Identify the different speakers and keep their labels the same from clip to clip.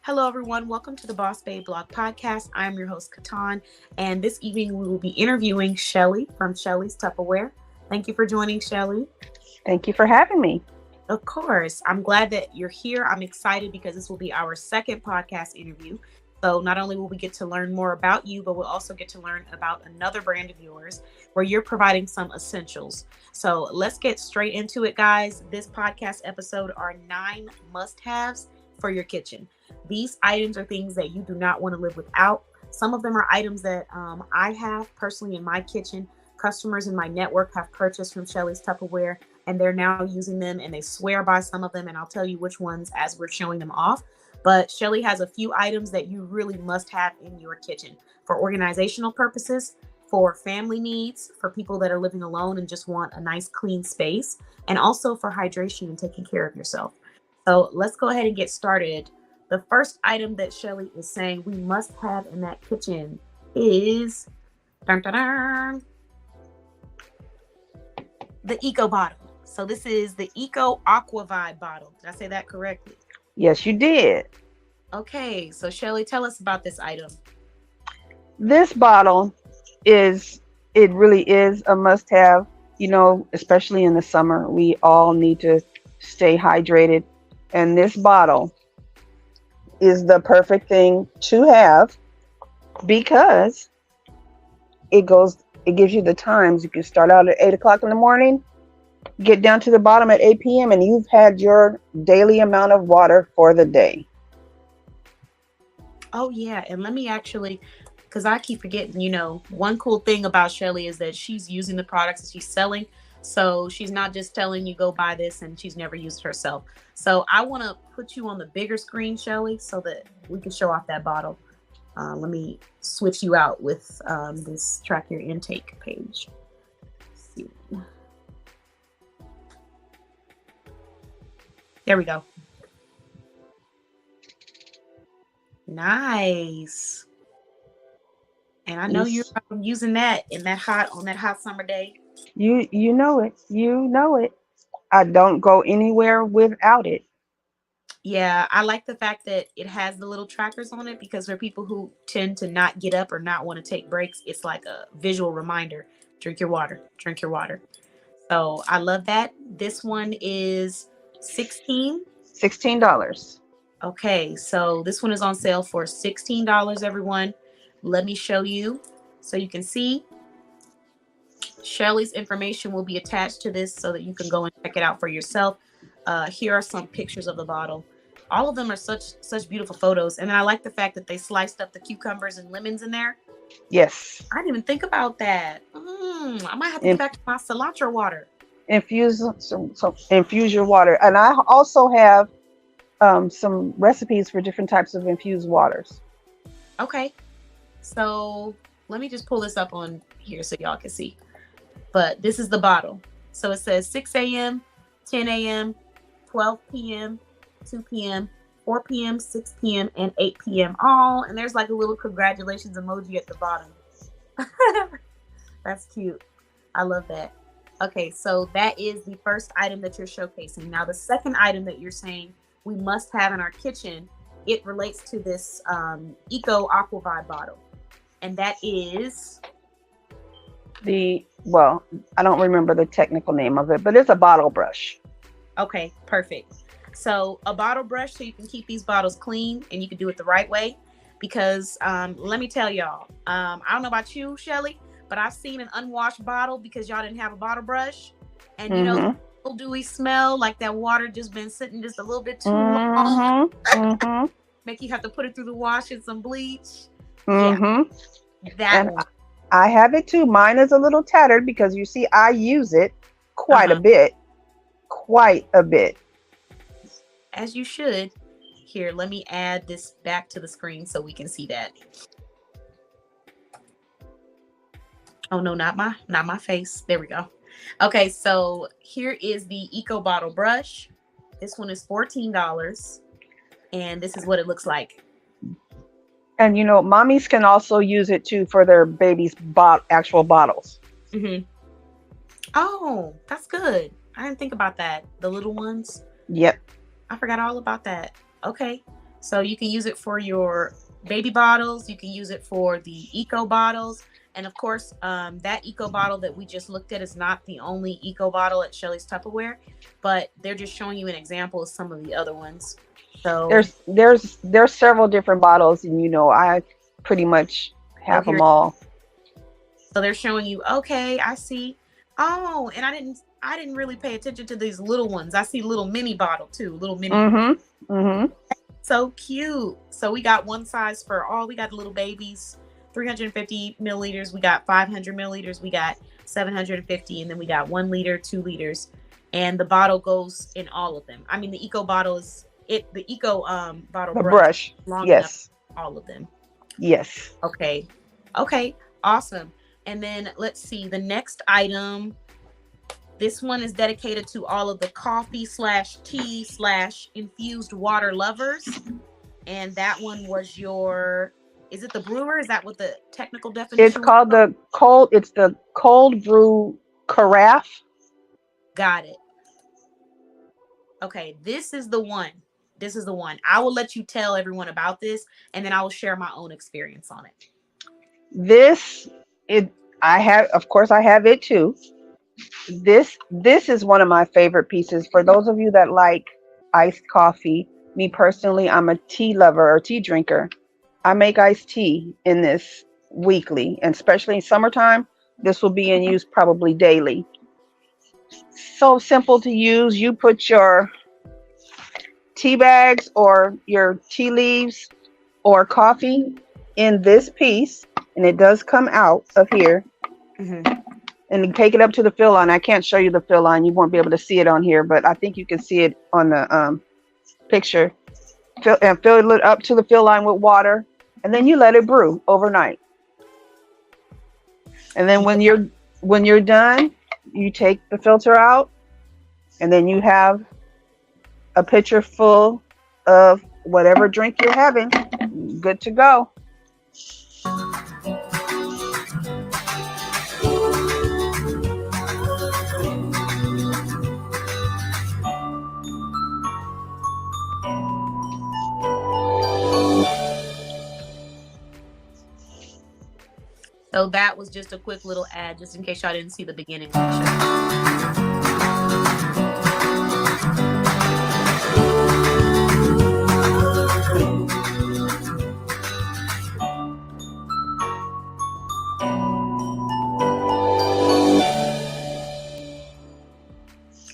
Speaker 1: Hello, everyone. Welcome to the Boss Babe Blog Podcast. I'm your host, KeTohn, and this evening we will be interviewing Shelley from Shelley's Tupperware. Thank you for joining, Shelley.
Speaker 2: Thank you for having me.
Speaker 1: Of course. I'm glad that you're here. I'm excited because this will be our second podcast interview. So not only will we get to learn more about you, but we'll also get to learn about another brand of yours where you're providing some essentials. So let's get straight into it, guys. This podcast episode are 9 must-haves for your kitchen. These items are things that you do not want to live without. Some of them are items that I have personally in my kitchen. Customers in my network have purchased from Shelley's Tupperware, and they're now using them, and they swear by some of them, and I'll tell you which ones as we're showing them off. But Shelley has a few items that you really must have in your kitchen for organizational purposes, for family needs, for people that are living alone and just want a nice clean space, and also for hydration and taking care of yourself. So let's go ahead and get started. The first item that Shelley is saying we must have in that kitchen is dun, dun, dun, the Eco bottle. So this is the Eco Aqua Vibe bottle. Did I say that correctly?
Speaker 2: Yes, you did.
Speaker 1: Okay, so Shelley, tell us about this item.
Speaker 2: This bottle it really is a must-have, especially in the summer. We all need to stay hydrated. And this bottle is the perfect thing to have because it gives you the times. You can start out at 8 o'clock in the morning, get down to the bottom at 8 p.m. and you've had your daily amount of water for the day.
Speaker 1: Oh yeah, and let me actually, because I keep forgetting, one cool thing about Shelley is that she's using the products that she's selling. So she's not just telling you go buy this and she's never used it herself. So I want to put you on the bigger screen, Shelley, so that we can show off that bottle. Let me switch you out with this track your intake page. Let's see. There we go. Nice. And I know you're using that on that hot summer day.
Speaker 2: You know it. You know it. I don't go anywhere without it.
Speaker 1: Yeah, I like the fact that it has the little trackers on it because for people who tend to not get up or not want to take breaks, it's like a visual reminder. Drink your water. Drink your water. So I love that. This one is
Speaker 2: $16.
Speaker 1: Okay, so this one is on sale for $16, everyone. Let me show you so you can see. Shelley's information will be attached to this so that you can go and check it out for yourself. Here are some pictures of the bottle. All of them are such beautiful photos. And I like the fact that they sliced up the cucumbers and lemons in there.
Speaker 2: Yes.
Speaker 1: I didn't even think about that. I might have to get back to my cilantro water.
Speaker 2: Infuse your water. And I also have some recipes for different types of infused waters.
Speaker 1: Okay. So let me just pull this up on here so y'all can see. But this is the bottle. So it says 6 a.m., 10 a.m., 12 p.m., 2 p.m., 4 p.m., 6 p.m., and 8 p.m. all. And there's like a little congratulations emoji at the bottom. That's cute. I love that. Okay, so that is the first item that you're showcasing. Now, the second item that you're saying we must have in our kitchen, it relates to this Eco Aqua Vibe bottle. And that is...
Speaker 2: I don't remember the technical name of it, but it's a bottle brush.
Speaker 1: Okay, perfect. So a bottle brush so you can keep these bottles clean and you can do it the right way. Because let me tell y'all, I don't know about you, Shelley, but I've seen an unwashed bottle because y'all didn't have a bottle brush. And you know, the dewy smell, like that water just been sitting just a little bit too long. Make you have to put it through the wash and some bleach. Yeah, that one.
Speaker 2: I have it too. Mine is a little tattered because you see, I use it quite a bit.
Speaker 1: As you should. Here, let me add this back to the screen so we can see that. Oh no, not my face. There we go. Okay, so here is the Eco Bottle Brush. This one is $14. And this is what it looks like.
Speaker 2: And mommies can also use it too for their babies' actual bottles.
Speaker 1: Oh, that's good. I didn't think about that. The little ones.
Speaker 2: Yep.
Speaker 1: I forgot all about that. Okay. So you can use it for your baby bottles. You can use it for the eco bottles. And of course, that eco bottle that we just looked at is not the only eco bottle at Shelley's Tupperware, but they're just showing you an example of some of the other ones. So,
Speaker 2: There's several different bottles, and I pretty much
Speaker 1: oh,
Speaker 2: have them
Speaker 1: here.
Speaker 2: all.
Speaker 1: So they're showing you, okay, I see. Oh, and I didn't really pay attention to these little ones. I see little mini bottle too, little mini.
Speaker 2: Mhm. Mhm.
Speaker 1: So cute. So we got one size for all. We got the little babies, 350 milliliters. We got 500 milliliters. We got 750, and then we got 1 liter, 2 liters, and the bottle goes in all of them. I mean, the eco bottle is it. The eco bottle
Speaker 2: The
Speaker 1: brush
Speaker 2: brush.
Speaker 1: long enough
Speaker 2: Yes.
Speaker 1: for all of them.
Speaker 2: Yes.
Speaker 1: Okay. Okay. Awesome. And then let's see the next item. This one is dedicated to all of the coffee slash tea slash infused water lovers. And that one was your, is it the brewer? Is that what the technical
Speaker 2: It's
Speaker 1: definition was?
Speaker 2: called it's the cold brew carafe.
Speaker 1: Got it. Okay. This is the one. This is the one. I will let you tell everyone about this, and then I will share my own experience on it.
Speaker 2: This it I have, of course, I have it too. This is one of my favorite pieces. For those of you that like iced coffee, me personally, I'm a tea lover or tea drinker. I make iced tea in this weekly, and especially in summertime, this will be in use probably daily. So simple to use. You put your tea bags or your tea leaves or coffee in this piece, and it does come out of here,
Speaker 1: Mm-hmm.
Speaker 2: and you take it up to the fill line. I can't show you the fill line. You won't be able to see it on here, but I think you can see it on the picture. Fill it up to the fill line with water, and then you let it brew overnight. And then when you're done, you take the filter out, and then you have a pitcher full of whatever drink you're having. Good to go.
Speaker 1: So that was just a quick little ad, just in case y'all didn't see the beginning. Let me show you.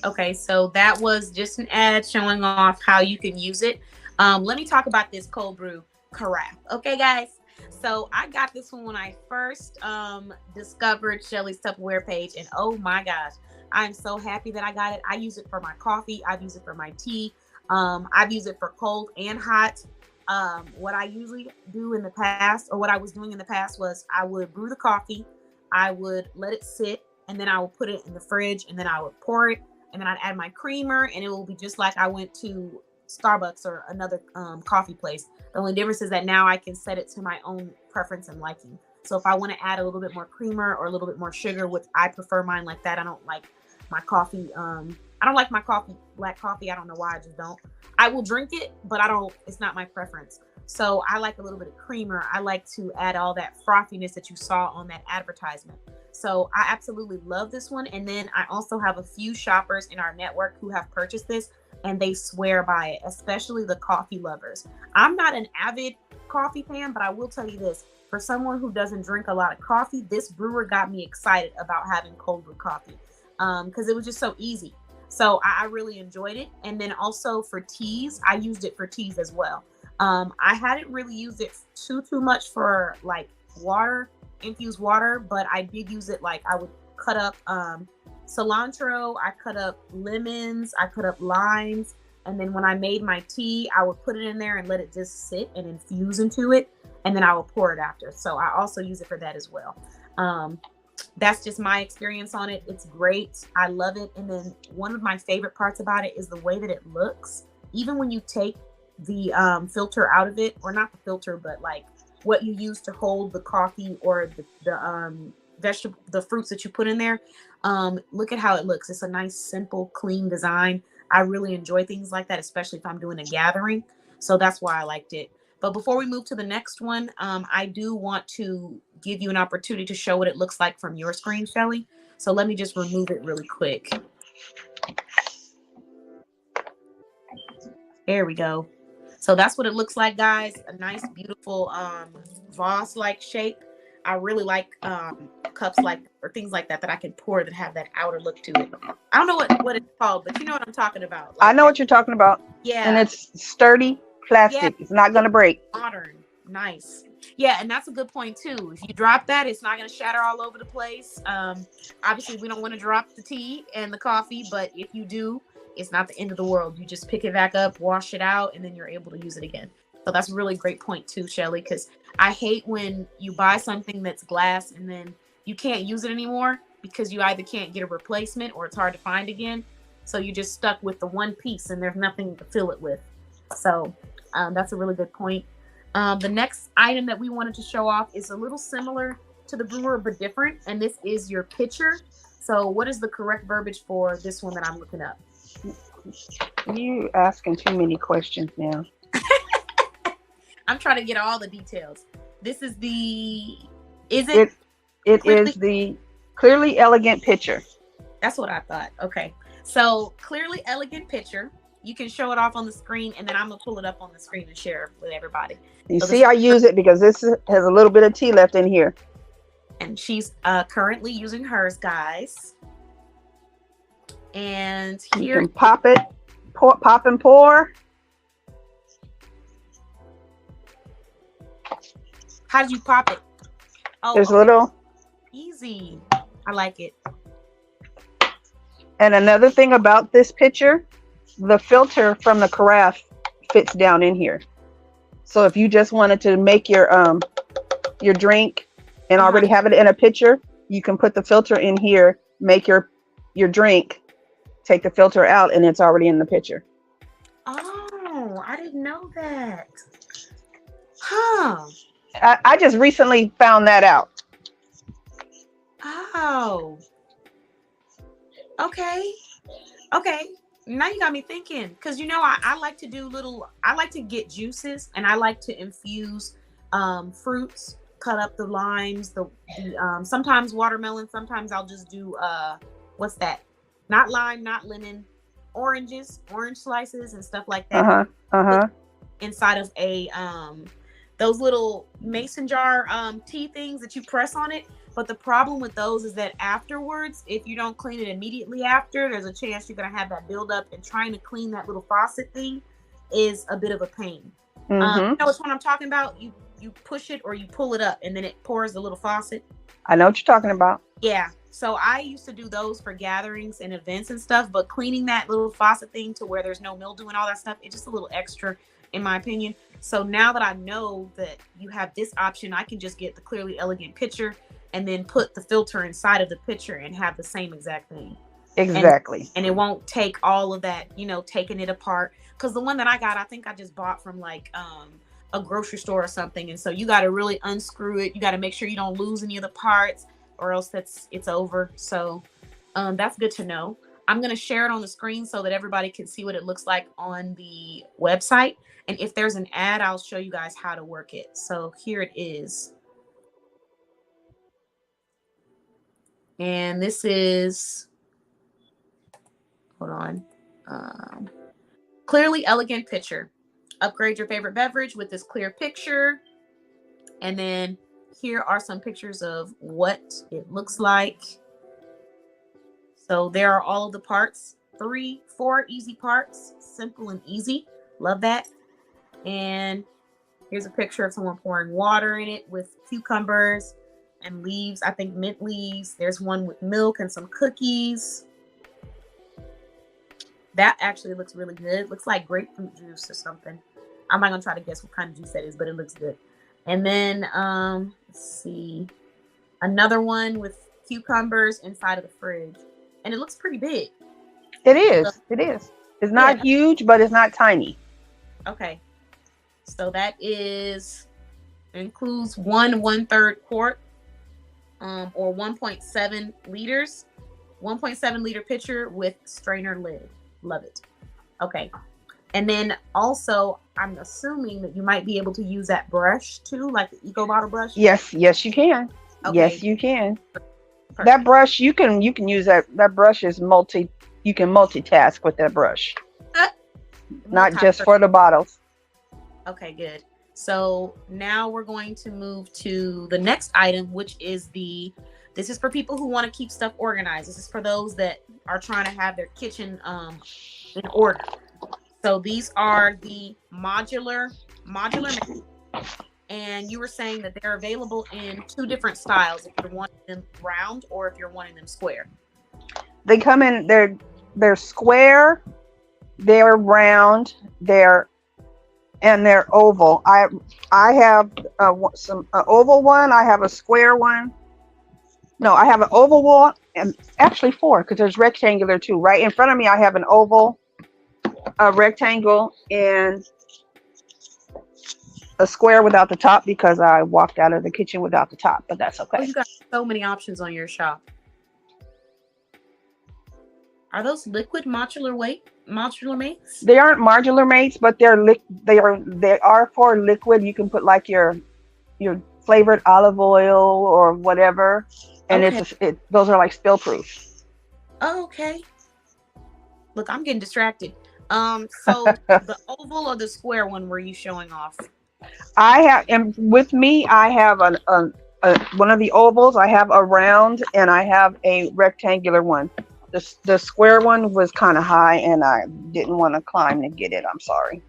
Speaker 1: Okay, so that was just an ad showing off how you can use it. Let me talk about this cold brew carafe. Okay, guys. So I got this one when I first discovered Shelley's Tupperware page, and oh my gosh, I'm so happy that I got it. I use it for my coffee. I've used it for my tea. I've used it for cold and hot. What I usually do in the past, or what I was doing in the past, was I would brew the coffee, I would let it sit, and then I would put it in the fridge, and then I would pour it, and then I'd add my creamer, and it will be just like I went to Starbucks or another coffee place. The only difference is that now I can set it to my own preference and liking. So if I want to add a little bit more creamer or a little bit more sugar, which I prefer mine like that. I don't like my coffee. I don't like my coffee, black coffee. I don't know why. I just don't. I will drink it, but I don't. It's not my preference. So I like a little bit of creamer. I like to add all that frothiness that you saw on that advertisement. So I absolutely love this one. And then I also have a few shoppers in our network who have purchased this, and they swear by it, especially the coffee lovers. I'm not an avid coffee fan, but I will tell you this. For someone who doesn't drink a lot of coffee, this brewer got me excited about having cold brew coffee because it was just so easy. So I really enjoyed it. And then also for teas, I used it for teas as well. I hadn't really used it too much for like water, infused water, but I did use it. Like I would cut up cilantro, I cut up lemons, I cut up limes, and then when I made my tea, I would put it in there and let it just sit and infuse into it, and then I will pour it after. So I also use it for that as well. That's just my experience on it. It's great. I love it. And then one of my favorite parts about it is the way that it looks. Even when you take the filter out of it, or not the filter, but like what you use to hold the coffee or the vegetable, the fruits that you put in there. Look at how it looks. It's a nice, simple, clean design. I really enjoy things like that, especially if I'm doing a gathering. So that's why I liked it. But before we move to the next one, I do want to give you an opportunity to show what it looks like from your screen, Shelley. So let me just remove it really quick. There we go. So that's what it looks like, guys. A nice, beautiful vase-like shape. I really like cups like, or things like that I can pour that have that outer look to it. I don't know what it's called, but you know what I'm talking about.
Speaker 2: Like I know what you're talking about.
Speaker 1: Yeah.
Speaker 2: And it's sturdy plastic. Yeah. It's not going to break.
Speaker 1: Modern. Nice. Yeah, and that's a good point too. If you drop that, it's not going to shatter all over the place. Obviously, we don't want to drop the tea and the coffee, but if you do, it's not the end of the world. You just pick it back up, wash it out, and then you're able to use it again. So that's a really great point too, Shelley, because I hate when you buy something that's glass and then you can't use it anymore because you either can't get a replacement or it's hard to find again. So you're just stuck with the one piece and there's nothing to fill it with. So that's a really good point. The next item that we wanted to show off is a little similar to the brewer, but different. And this is your pitcher. So what is the correct verbiage for this one that I'm looking up?
Speaker 2: You asking too many questions now.
Speaker 1: I'm trying to get all the details. This is the, is
Speaker 2: it? It clearly, is the Clearly Elegant Pitcher.
Speaker 1: That's what I thought. Okay. So Clearly Elegant Pitcher. You can show it off on the screen, and then I'm going to pull it up on the screen and share it with everybody.
Speaker 2: You see, I use it because this has a little bit of tea left in here.
Speaker 1: And she's currently using hers, guys. And here,
Speaker 2: you can pop it, pop and pour.
Speaker 1: How did you pop it? Oh,
Speaker 2: there's a little.
Speaker 1: Easy. I like it.
Speaker 2: And another thing about this pitcher, the filter from the carafe fits down in here. So if you just wanted to make your drink and already have it in a pitcher, you can put the filter in here, make your drink, take the filter out, and it's already in the pitcher.
Speaker 1: Oh, I didn't know that. Huh.
Speaker 2: I just recently found that out.
Speaker 1: Oh. Okay. Now you got me thinking, because you know I like to do I like to get juices, and I like to infuse fruits, cut up the limes, the sometimes watermelon, sometimes I'll just do what's that? Not lime, not lemon, orange slices and stuff like that. Inside of a those little mason jar tea things that you press on it. But the problem with those is that afterwards, if you don't clean it immediately after, there's a chance you're going to have that buildup, and trying to clean that little faucet thing is a bit of a pain. You know which one I'm talking about? You push it or you pull it up and then it pours the little faucet.
Speaker 2: I know what you're talking about.
Speaker 1: Yeah. So I used to do those for gatherings and events and stuff, but cleaning that little faucet thing to where there's no mildew and all that stuff, it's just a little extra in my opinion. So now that I know that you have this option, I can just get the Clearly Elegant pitcher and then put the filter inside of the pitcher and have the same exact thing.
Speaker 2: Exactly.
Speaker 1: And it won't take all of that, taking it apart. Because the one that I got, I think I just bought from like a grocery store or something. And so you got to really unscrew it. You got to make sure you don't lose any of the parts, or else it's over. So that's good to know. I'm going to share it on the screen so that everybody can see what it looks like on the website. And if there's an ad, I'll show you guys how to work it. So here it is. And this is, hold on, Clearly Elegant Pitcher. Upgrade your favorite beverage with this clear picture. And then here are some pictures of what it looks like. So there are all of the parts, 4 easy parts, simple and easy. Love that. And here's a picture of someone pouring water in it with cucumbers and leaves, I think mint leaves. There's one with milk and some cookies. That actually looks really good. Looks like grapefruit juice or something. I'm not gonna try to guess what kind of juice that is, but it looks good. And then let's see, another one with cucumbers inside of the fridge, and it looks pretty big.
Speaker 2: It is. It is. It's not huge, but it's not tiny.
Speaker 1: Okay, so that includes 1/3 quart. Or 1.7 liters, 1.7 liter pitcher with strainer lid. Love it. Okay. And then also I'm assuming that you might be able to use that brush too, like the Eco Bottle brush.
Speaker 2: Yes, you can.
Speaker 1: Okay,
Speaker 2: Yes, you can. That
Speaker 1: perfect.
Speaker 2: brush, you can use that. That brush is multi. You can multitask with that brush, not
Speaker 1: Multi.
Speaker 2: just for the bottles.
Speaker 1: Okay, good. So now we're going to move to the next item, which is this is for people who want to keep stuff organized. This is for those that are trying to have their kitchen in order. So these are the modular, and you were saying that they're available in two different styles. If you're wanting them round or if you're wanting them square.
Speaker 2: They come in. They're square. They're round. They're oval. I have some oval one. I have a square one. No, I have an oval one, and actually four because there's rectangular too. Right in front of me, I have an oval, a rectangle, and a square without the top because I walked out of the kitchen without the top, but that's
Speaker 1: Oh,
Speaker 2: okay.
Speaker 1: you got so many options on your shop. Are those liquid modular mates?
Speaker 2: They aren't modular mates, but they are for liquid. You can put like your flavored olive oil or whatever, and
Speaker 1: Okay.
Speaker 2: those are like spill proof.
Speaker 1: Oh, okay. Look, I'm getting distracted. So the oval or the square one were you showing off?
Speaker 2: I have, and with me, I have one of the ovals. I have a round, and I have a rectangular one. The square one was kind of high, and I didn't want to climb to get it. I'm sorry.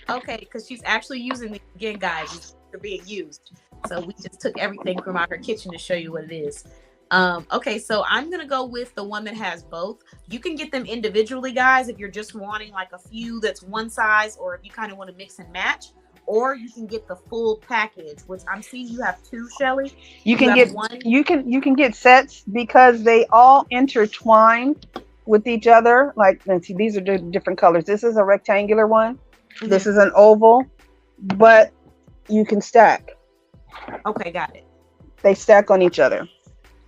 Speaker 1: Okay, because she's actually using these again, guys. They're being used. So we just took everything from out her kitchen to show you what it is. Okay, so I'm gonna go with the one that has both. You can get them individually, guys, if you're just wanting like a few that's one size, or if you kind of want to mix and match, or you can get the full package, which I'm seeing you have two, Shelley.
Speaker 2: You
Speaker 1: You
Speaker 2: can
Speaker 1: have
Speaker 2: get
Speaker 1: one.
Speaker 2: you can get sets because they all intertwine with each other. Like, let's see, these are different colors. This is a rectangular one. This
Speaker 1: Mhm.
Speaker 2: is an oval, but you can stack.
Speaker 1: Okay, got it.
Speaker 2: They stack on each other.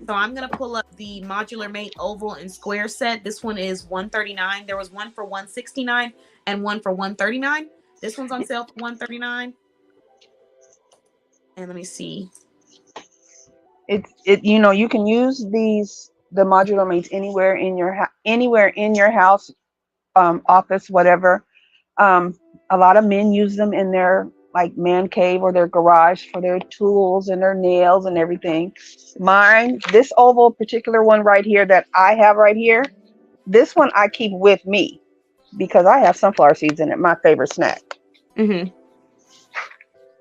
Speaker 1: So I'm gonna pull up the modular mate oval and square set. This one is 139. There was one for 169 and one for 139. This one's on sale for 139. And let me see.
Speaker 2: You can use the modular mates anywhere in your house, office, whatever. Um, a lot of men use them in their like man cave or their garage for their tools and their nails and everything. This oval particular one right here that I have right here, this one I keep with me because I have sunflower seeds in it, my favorite snack.
Speaker 1: Mm-hmm.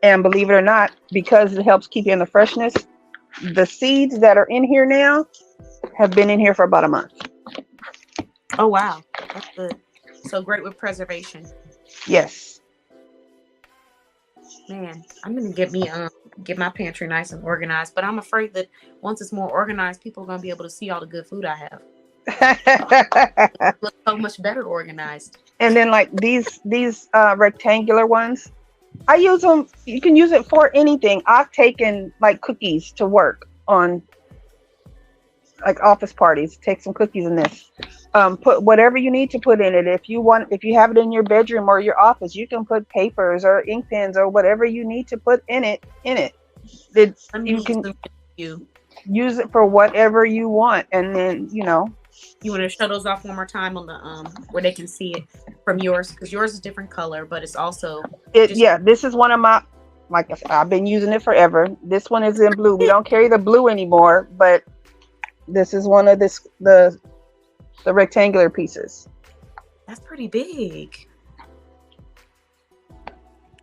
Speaker 2: And believe it or not, because it helps keep in the freshness, the seeds that are in here now have been in here for about a month.
Speaker 1: Oh wow, that's good. So great with preservation.
Speaker 2: Yes.
Speaker 1: Man, I'm gonna get my pantry nice and organized. But I'm afraid that once it's more organized, people are gonna be able to see all the good food I have. It looks so much better organized.
Speaker 2: And then like these rectangular ones, I use them. You can use it for anything. I've taken like cookies to work on like office parties. Take some cookies in this. Put whatever you need to put in it. If you have it in your bedroom or your office, you can put papers or ink pens or whatever you need to put in it.
Speaker 1: Let
Speaker 2: You
Speaker 1: me
Speaker 2: can
Speaker 1: zoom in you.
Speaker 2: use it for whatever you want, and then
Speaker 1: You want to show those off one more time on the where they can see it from yours, because yours is a different color, but it's also just
Speaker 2: this is one of my, like I said, I've been using it forever. This one is in blue. We don't carry the blue anymore, but this is one of the rectangular pieces.
Speaker 1: that's pretty big.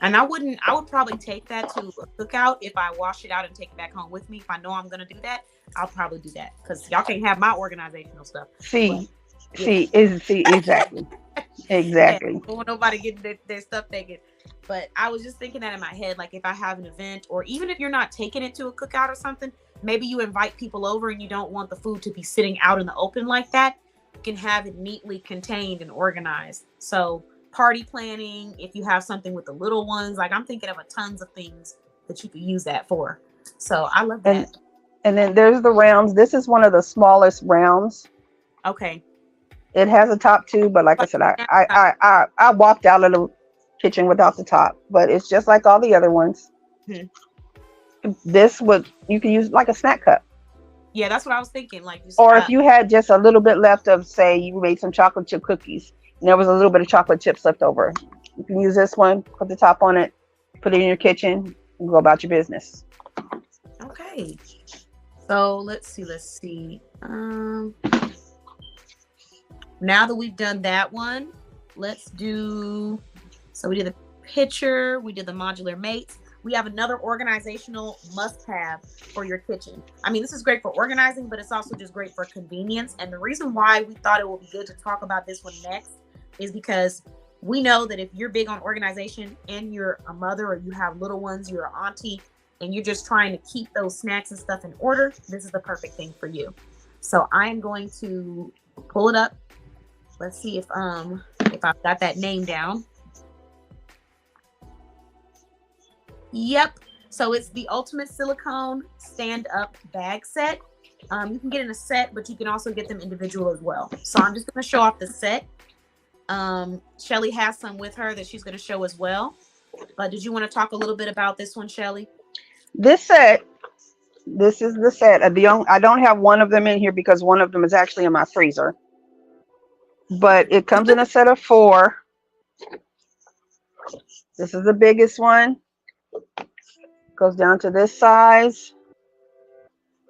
Speaker 1: And I would probably take that to a cookout if I wash it out and take it back home with me. If I know I'm gonna do that, I'll probably do that, because y'all can't have my organizational stuff.
Speaker 2: See,
Speaker 1: But, yeah.
Speaker 2: see, exactly,
Speaker 1: Yeah,
Speaker 2: exactly.
Speaker 1: don't want nobody getting their stuff taken. But I was just thinking that in my head, like if I have an event, or even if you're not taking it to a cookout or something, maybe you invite people over and you don't want the food to be sitting out in the open like that. You can have it neatly contained and organized. So party planning, if you have something with the little ones, like I'm thinking of a tons of things that you could use that for. So I love
Speaker 2: And
Speaker 1: that.
Speaker 2: and then there's the rounds. This is one of the smallest rounds.
Speaker 1: Okay.
Speaker 2: It has a top too, but like I said, I walked out of the kitchen without the top, but it's just like all the other ones.
Speaker 1: Mhm.
Speaker 2: This would, you can use like a snack cup.
Speaker 1: Yeah, that's what I was thinking. Like, just
Speaker 2: Or if you had just a little bit left of, say, you made some chocolate chip cookies and there was a little bit of chocolate chips left over, you can use this one, put the top on it, put it in your kitchen, and go about your business.
Speaker 1: okay. So let's see. Now that we've done that one, let's do. So we did the pitcher, we did the modular mates. We have another organizational must-have for your kitchen. I mean, this is great for organizing, but it's also just great for convenience. And the reason why we thought it would be good to talk about this one next is because we know that if you're big on organization and you're a mother or you have little ones, you're an auntie, and you're just trying to keep those snacks and stuff in order, this is the perfect thing for you. So I am going to pull it up. Let's see if I've got that name down. Yep. So it's the Ultimate Silicone Stand-Up Bag Set. You can get in a set, but you can also get them individual as well. So I'm just going to show off the set. Shelley has some with her that she's going to show as well. But did you want to talk a little bit about this one, Shelley?
Speaker 2: This is the set. I don't have one of them in here because one of them is actually in my freezer. But it comes in a set of 4. This is the biggest one. Goes down to this size.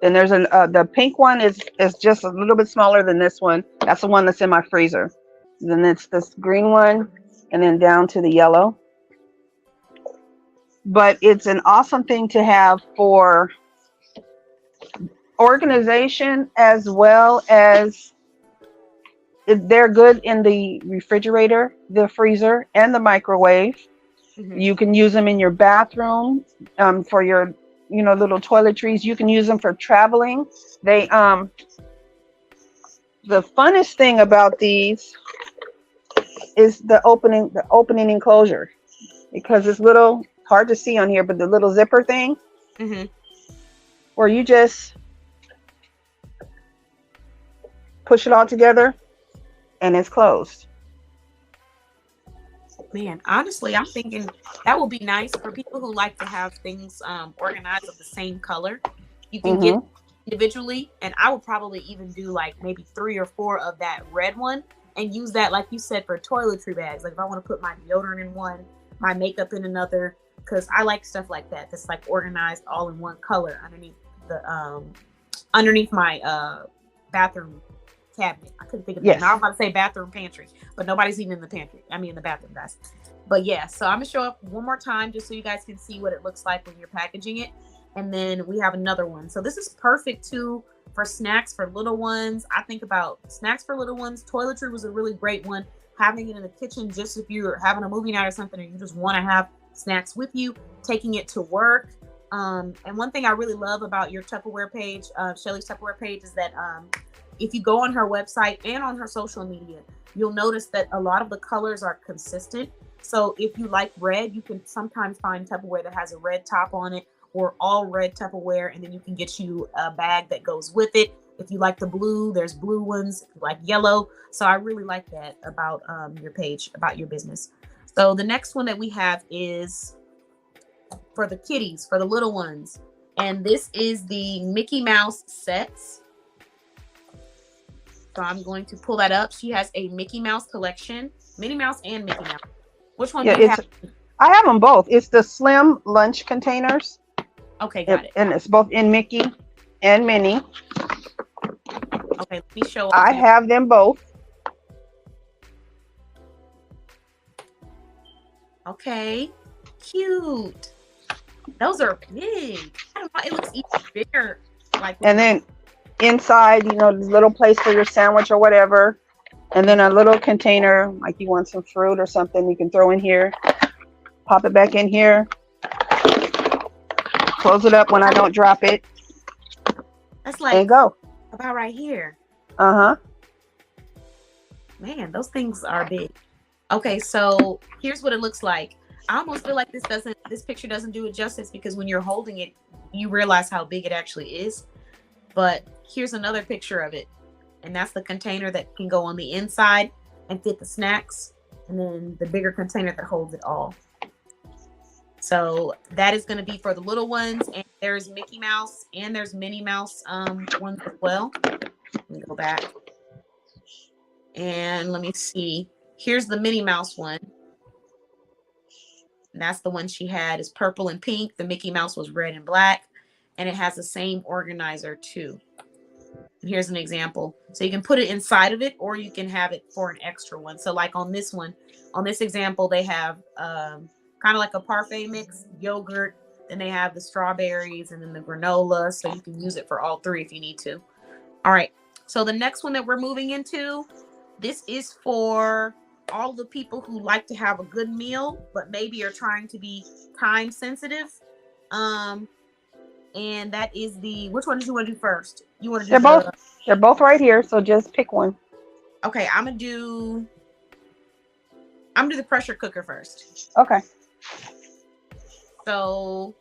Speaker 2: Then there's the pink one is just a little bit smaller than this one. That's the one that's in my freezer. Then it's this green one, and then down to the yellow. But it's an awesome thing to have for organization, as well as they're good in the refrigerator, the freezer, and the microwave. Mm-hmm. You can use them in your bathroom for your, little toiletries. You can use them for traveling. They the funnest thing about these is the opening enclosure, because it's hard to see on here, but the little zipper thing, mm-hmm. where you just push it all together and it's closed.
Speaker 1: Man, honestly, I'm thinking that will be nice for people who like to have things organized of the same color. You can mm-hmm. get individually, and I would probably even do like maybe 3 or 4 of that red one and use that, like you said, for toiletry bags. Like if I want to put my deodorant in one, my makeup in another, because I like stuff like that that's like organized all in one color underneath my bathroom cabinet. I couldn't think of it. I was about to say bathroom pantry, but nobody's even in the pantry. I mean, in the bathroom, guys. But yeah, so I'm gonna show up one more time just so you guys can see what it looks like when you're packaging it. And then we have another one. So this is perfect too for snacks for little ones. I think about snacks for little ones. Toiletry was a really great one. Having it in the kitchen, just if you're having a movie night or something, or you just want to have snacks with you, taking it to work. And one thing I really love about your Tupperware page, Shelley's Tupperware page, is that if you go on her website and on her social media, you'll notice that a lot of the colors are consistent. So if you like red, you can sometimes find Tupperware that has a red top on it, or all red Tupperware, and then you can get you a bag that goes with it. If you like the blue, there's blue ones. If you like yellow. So I really like that about your page, about your business. So the next one that we have is for the kiddies, for the little ones. And this is the Mickey Mouse sets. So I'm going to pull that up. She has a Mickey Mouse collection, Minnie Mouse and Mickey Mouse. Which one do you have?
Speaker 2: I have them both. It's the slim lunch containers.
Speaker 1: Okay, got it.
Speaker 2: And it's both in Mickey and Minnie.
Speaker 1: Okay, let me show.
Speaker 2: I have them both.
Speaker 1: Okay, cute. Those are big. I don't know. It looks even bigger.
Speaker 2: And then inside, this little place for your sandwich or whatever. And then a little container, like you want some fruit or something, you can throw in here. Pop it back in here. Close it up when I don't drop it.
Speaker 1: That's like,
Speaker 2: there you go.
Speaker 1: About right here.
Speaker 2: Uh-huh.
Speaker 1: Man, those things are big. Okay, so here's what it looks like. I almost feel like this picture doesn't do it justice, because when you're holding it, you realize how big it actually is. But here's another picture of it. And that's the container that can go on the inside and fit the snacks. and then the bigger container that holds it all. So that is going to be for the little ones, and there's Mickey Mouse and there's Minnie Mouse ones as well. Let me go back and let me see. Here's the Minnie Mouse one. And that's the one she had, is purple and pink. The Mickey Mouse was red and black, and it has the same organizer too. And here's an example. So you can put it inside of it, or you can have it for an extra one. So like on this one, on this example, they have kind of like a parfait mix, yogurt, then they have the strawberries and then the granola. So you can use it for all three if you need to. All right. So the next one that we're moving into, this is for all the people who like to have a good meal, but maybe are trying to be time sensitive. And that is the, which one did you want to do first? You want to do
Speaker 2: they're both right here, so just pick one.
Speaker 1: Okay, I'm gonna do the pressure cooker first.
Speaker 2: Okay.
Speaker 1: So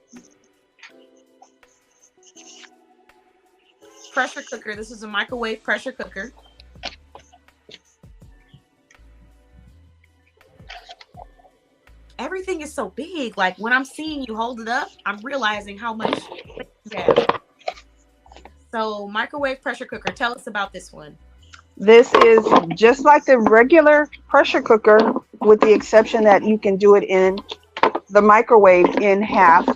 Speaker 1: pressure cooker, this is a microwave pressure cooker. Everything is so big. Like when I'm seeing you hold it up, I'm realizing how much you have. So microwave pressure cooker, tell us about this one.
Speaker 2: This is just like the regular pressure cooker, with the exception that you can do it in the microwave in half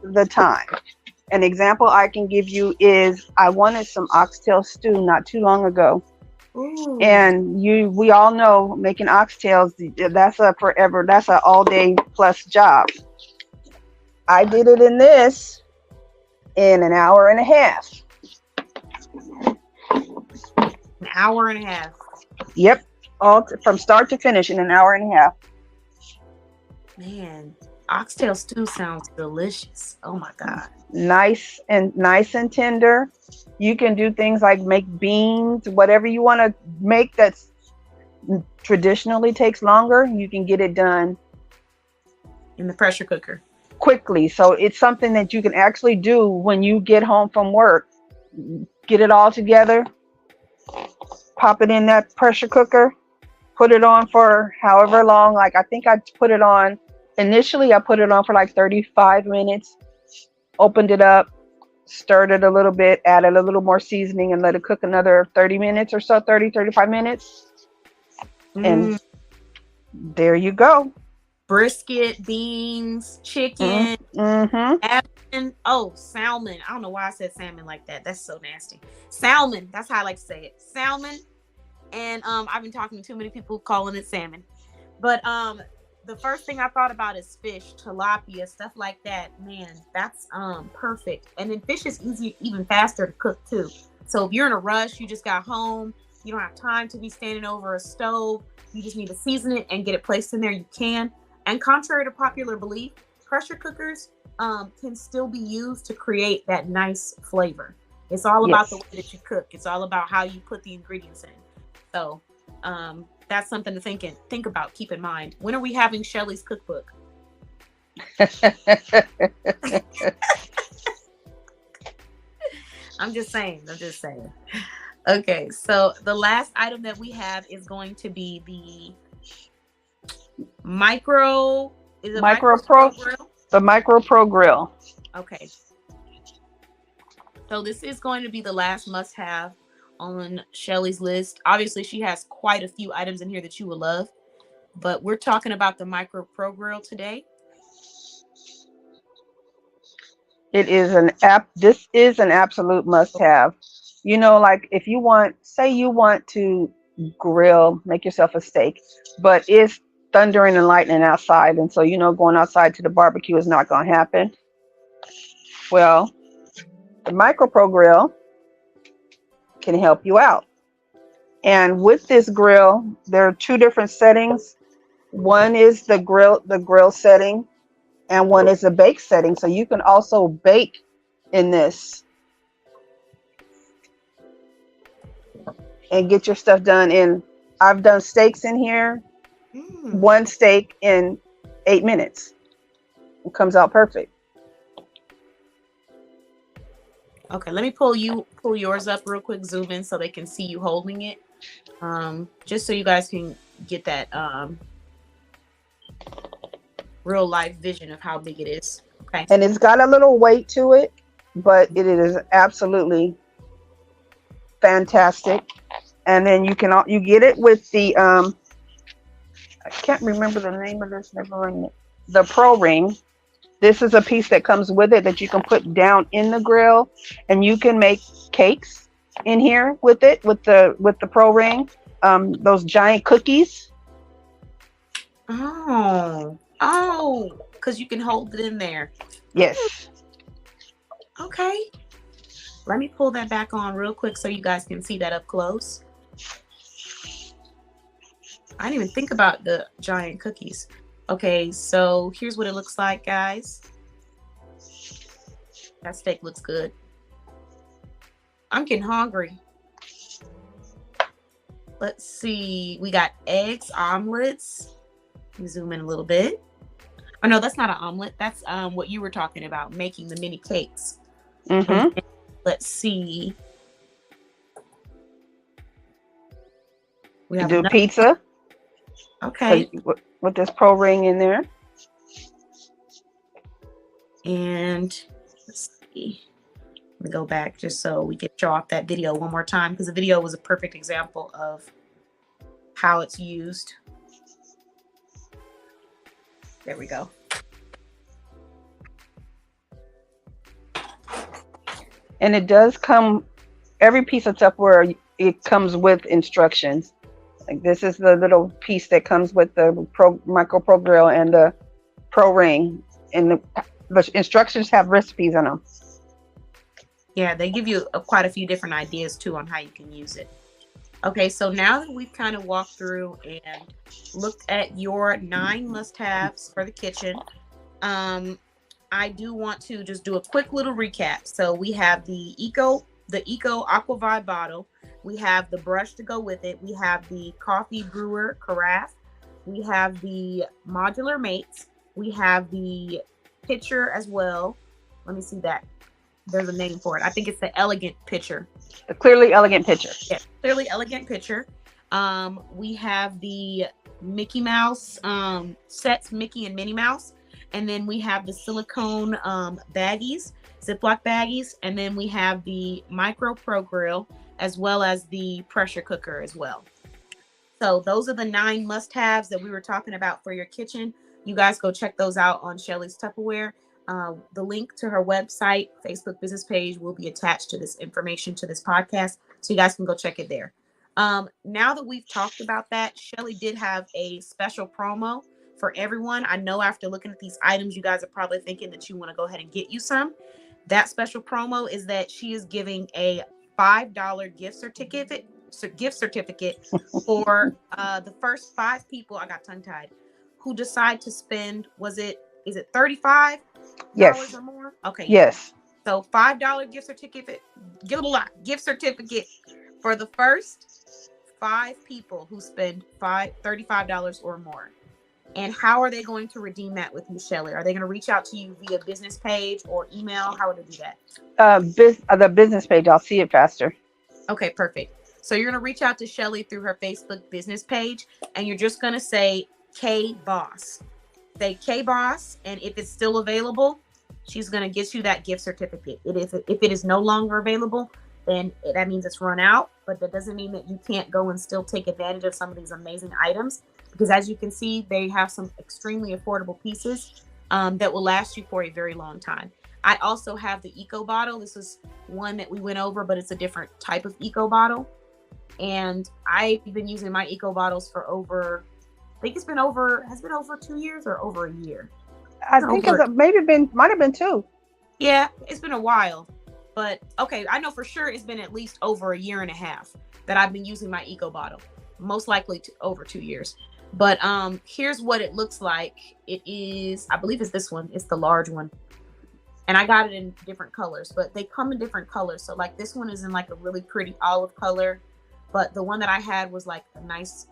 Speaker 2: the time. An example I can give you is I wanted some oxtail stew not too long ago. Ooh. And we all know making oxtails, that's an all day plus job. I did it in this in an hour and a half.
Speaker 1: An hour and a half.
Speaker 2: Yep. All from start to finish in an hour and a half.
Speaker 1: Man, oxtail stew sounds delicious. Oh my God.
Speaker 2: Nice and tender. You can do things like make beans, whatever you want to make that's traditionally takes longer, you can get it done
Speaker 1: in the pressure cooker
Speaker 2: quickly. So it's something that you can actually do when you get home from work. Get it all together, pop it in that pressure cooker, put it on for however long. Like I think I put it on for like 35 minutes, opened it up, stirred it a little bit, added a little more seasoning, and let it cook another 30 minutes or so, 35 minutes. And there you go.
Speaker 1: Brisket, beans, chicken, salmon. I don't know why I said salmon like that. That's so nasty. Salmon. That's how I like to say it. Salmon. And I've been talking to too many people calling it salmon. But the first thing I thought about is fish, tilapia, stuff like that. Man, that's perfect. And then fish is easy, even faster to cook too. So if you're in a rush, you just got home, you don't have time to be standing over a stove, you just need to season it and get it placed in there, you can. And contrary to popular belief, pressure cookers can still be used to create that nice flavor. It's all about the way that you cook. It's all about how you put the ingredients in. So that's something to think about, keep in mind. When are we having Shelley's cookbook? I'm just saying. Okay, so the last item that we have is going to be the Micro
Speaker 2: Pro Grill.
Speaker 1: Okay. So this is going to be the last must-have on Shelley's list. Obviously, she has quite a few items in here that you will love, but we're talking about the Micro Pro Grill today.
Speaker 2: This is an absolute must-have. You know, like if you want to grill, make yourself a steak, but it's thundering and lightning outside, and so going outside to the barbecue is not going to happen. Well, the Micro Pro Grill can help you out. And with this grill, there are two different settings. One is the grill setting, and one is a bake setting. So you can also bake in this and get your stuff done. And I've done steaks in here. One steak in 8 minutes. It comes out perfect.
Speaker 1: Okay, let me pull yours up real quick, zoom in so they can see you holding it. Just so you guys can get that real life vision of how big it is. Okay.
Speaker 2: And it's got a little weight to it, but it is absolutely fantastic. And then you get it with the I can't remember the name of this. Never mind. The Pro Ring. This is a piece that comes with it that you can put down in the grill, and you can make cakes in here with it with the Pro Ring. Those giant cookies.
Speaker 1: Because you can hold it in there.
Speaker 2: Yes.
Speaker 1: Okay. Let me pull that back on real quick so you guys can see that up close. I didn't even think about the giant cookies. Okay, so here's what it looks like, guys. That steak looks good. I'm getting hungry. Let's see. We got eggs, omelets. Let me zoom in a little bit. Oh, no, that's not an omelet. That's what you were talking about, making the mini cakes.
Speaker 2: Mm-hmm.
Speaker 1: Let's see. We
Speaker 2: You
Speaker 1: have
Speaker 2: do pizza.
Speaker 1: Okay.
Speaker 2: With this Pro Ring in there.
Speaker 1: And let's see. Let me go back just so we can show off that video one more time, because the video was a perfect example of how it's used. There we go.
Speaker 2: And it does come, every piece of Tupperware, it comes with instructions. Like this is the little piece that comes with the Micro Pro Grill and the Pro Ring. And the instructions have recipes in them.
Speaker 1: Yeah, they give you quite a few different ideas too on how you can use it. Okay, so now that we've kind of walked through and looked at your 9 must-haves for the kitchen, I do want to just do a quick little recap. So we have the Eco Aqua Vibe bottle. We have the brush to go with it. We have the coffee brewer carafe. We have the modular mates. We have the pitcher as well. Let me see that. There's a name for it. I think it's the elegant pitcher.
Speaker 2: The clearly elegant pitcher.
Speaker 1: Yeah, clearly elegant pitcher. We have the Mickey Mouse sets, Mickey and Minnie Mouse. And then we have the silicone baggies, Ziploc baggies. And then we have the Micro Pro Grill, as well as the pressure cooker as well. So those are the 9 must-haves that we were talking about for your kitchen. You guys go check those out on Shelley's Tupperware. The link to her website, Facebook business page will be attached to this information, to this podcast. So you guys can go check it there. Now that we've talked about that, Shelley did have a special promo for everyone. I know after looking at these items, you guys are probably thinking that you want to go ahead and get you some. That special promo is that she is giving a $5 gift certificate for the first 5 people, I got tongue tied, who decide to spend, is it $35
Speaker 2: yes.
Speaker 1: or more? Okay.
Speaker 2: Yes.
Speaker 1: So $5 gift certificate, gift certificate for the first 5 people who spend $35 or more. And how are they going to redeem that with you, Shelley? Are they going to reach out to you via business page or email? How would they do that?
Speaker 2: The business page. I'll see it faster.
Speaker 1: Okay, perfect. So you're going to reach out to Shelley through her Facebook business page, and you're just going to say K-Boss. Say K-Boss, and if it's still available, she's going to get you that gift certificate. If it is no longer available, then that means it's run out, but that doesn't mean that you can't go and still take advantage of some of these amazing items, because as you can see, they have some extremely affordable pieces that will last you for a very long time. I also have the Eco bottle. This is one that we went over, but it's a different type of Eco bottle. And I've been using my Eco bottles for has been over 2 years or over a year.
Speaker 2: I think might have been 2.
Speaker 1: Yeah, it's been a while. But okay, I know for sure it's been at least over a year and a half that I've been using my Eco bottle. Most likely over 2 years. But here's what it looks like. It is, I believe it's this one. It's the large one. And I got it in different colors, but they come in different colors. So like this one is in like a really pretty olive color, but the one that I had was like a nice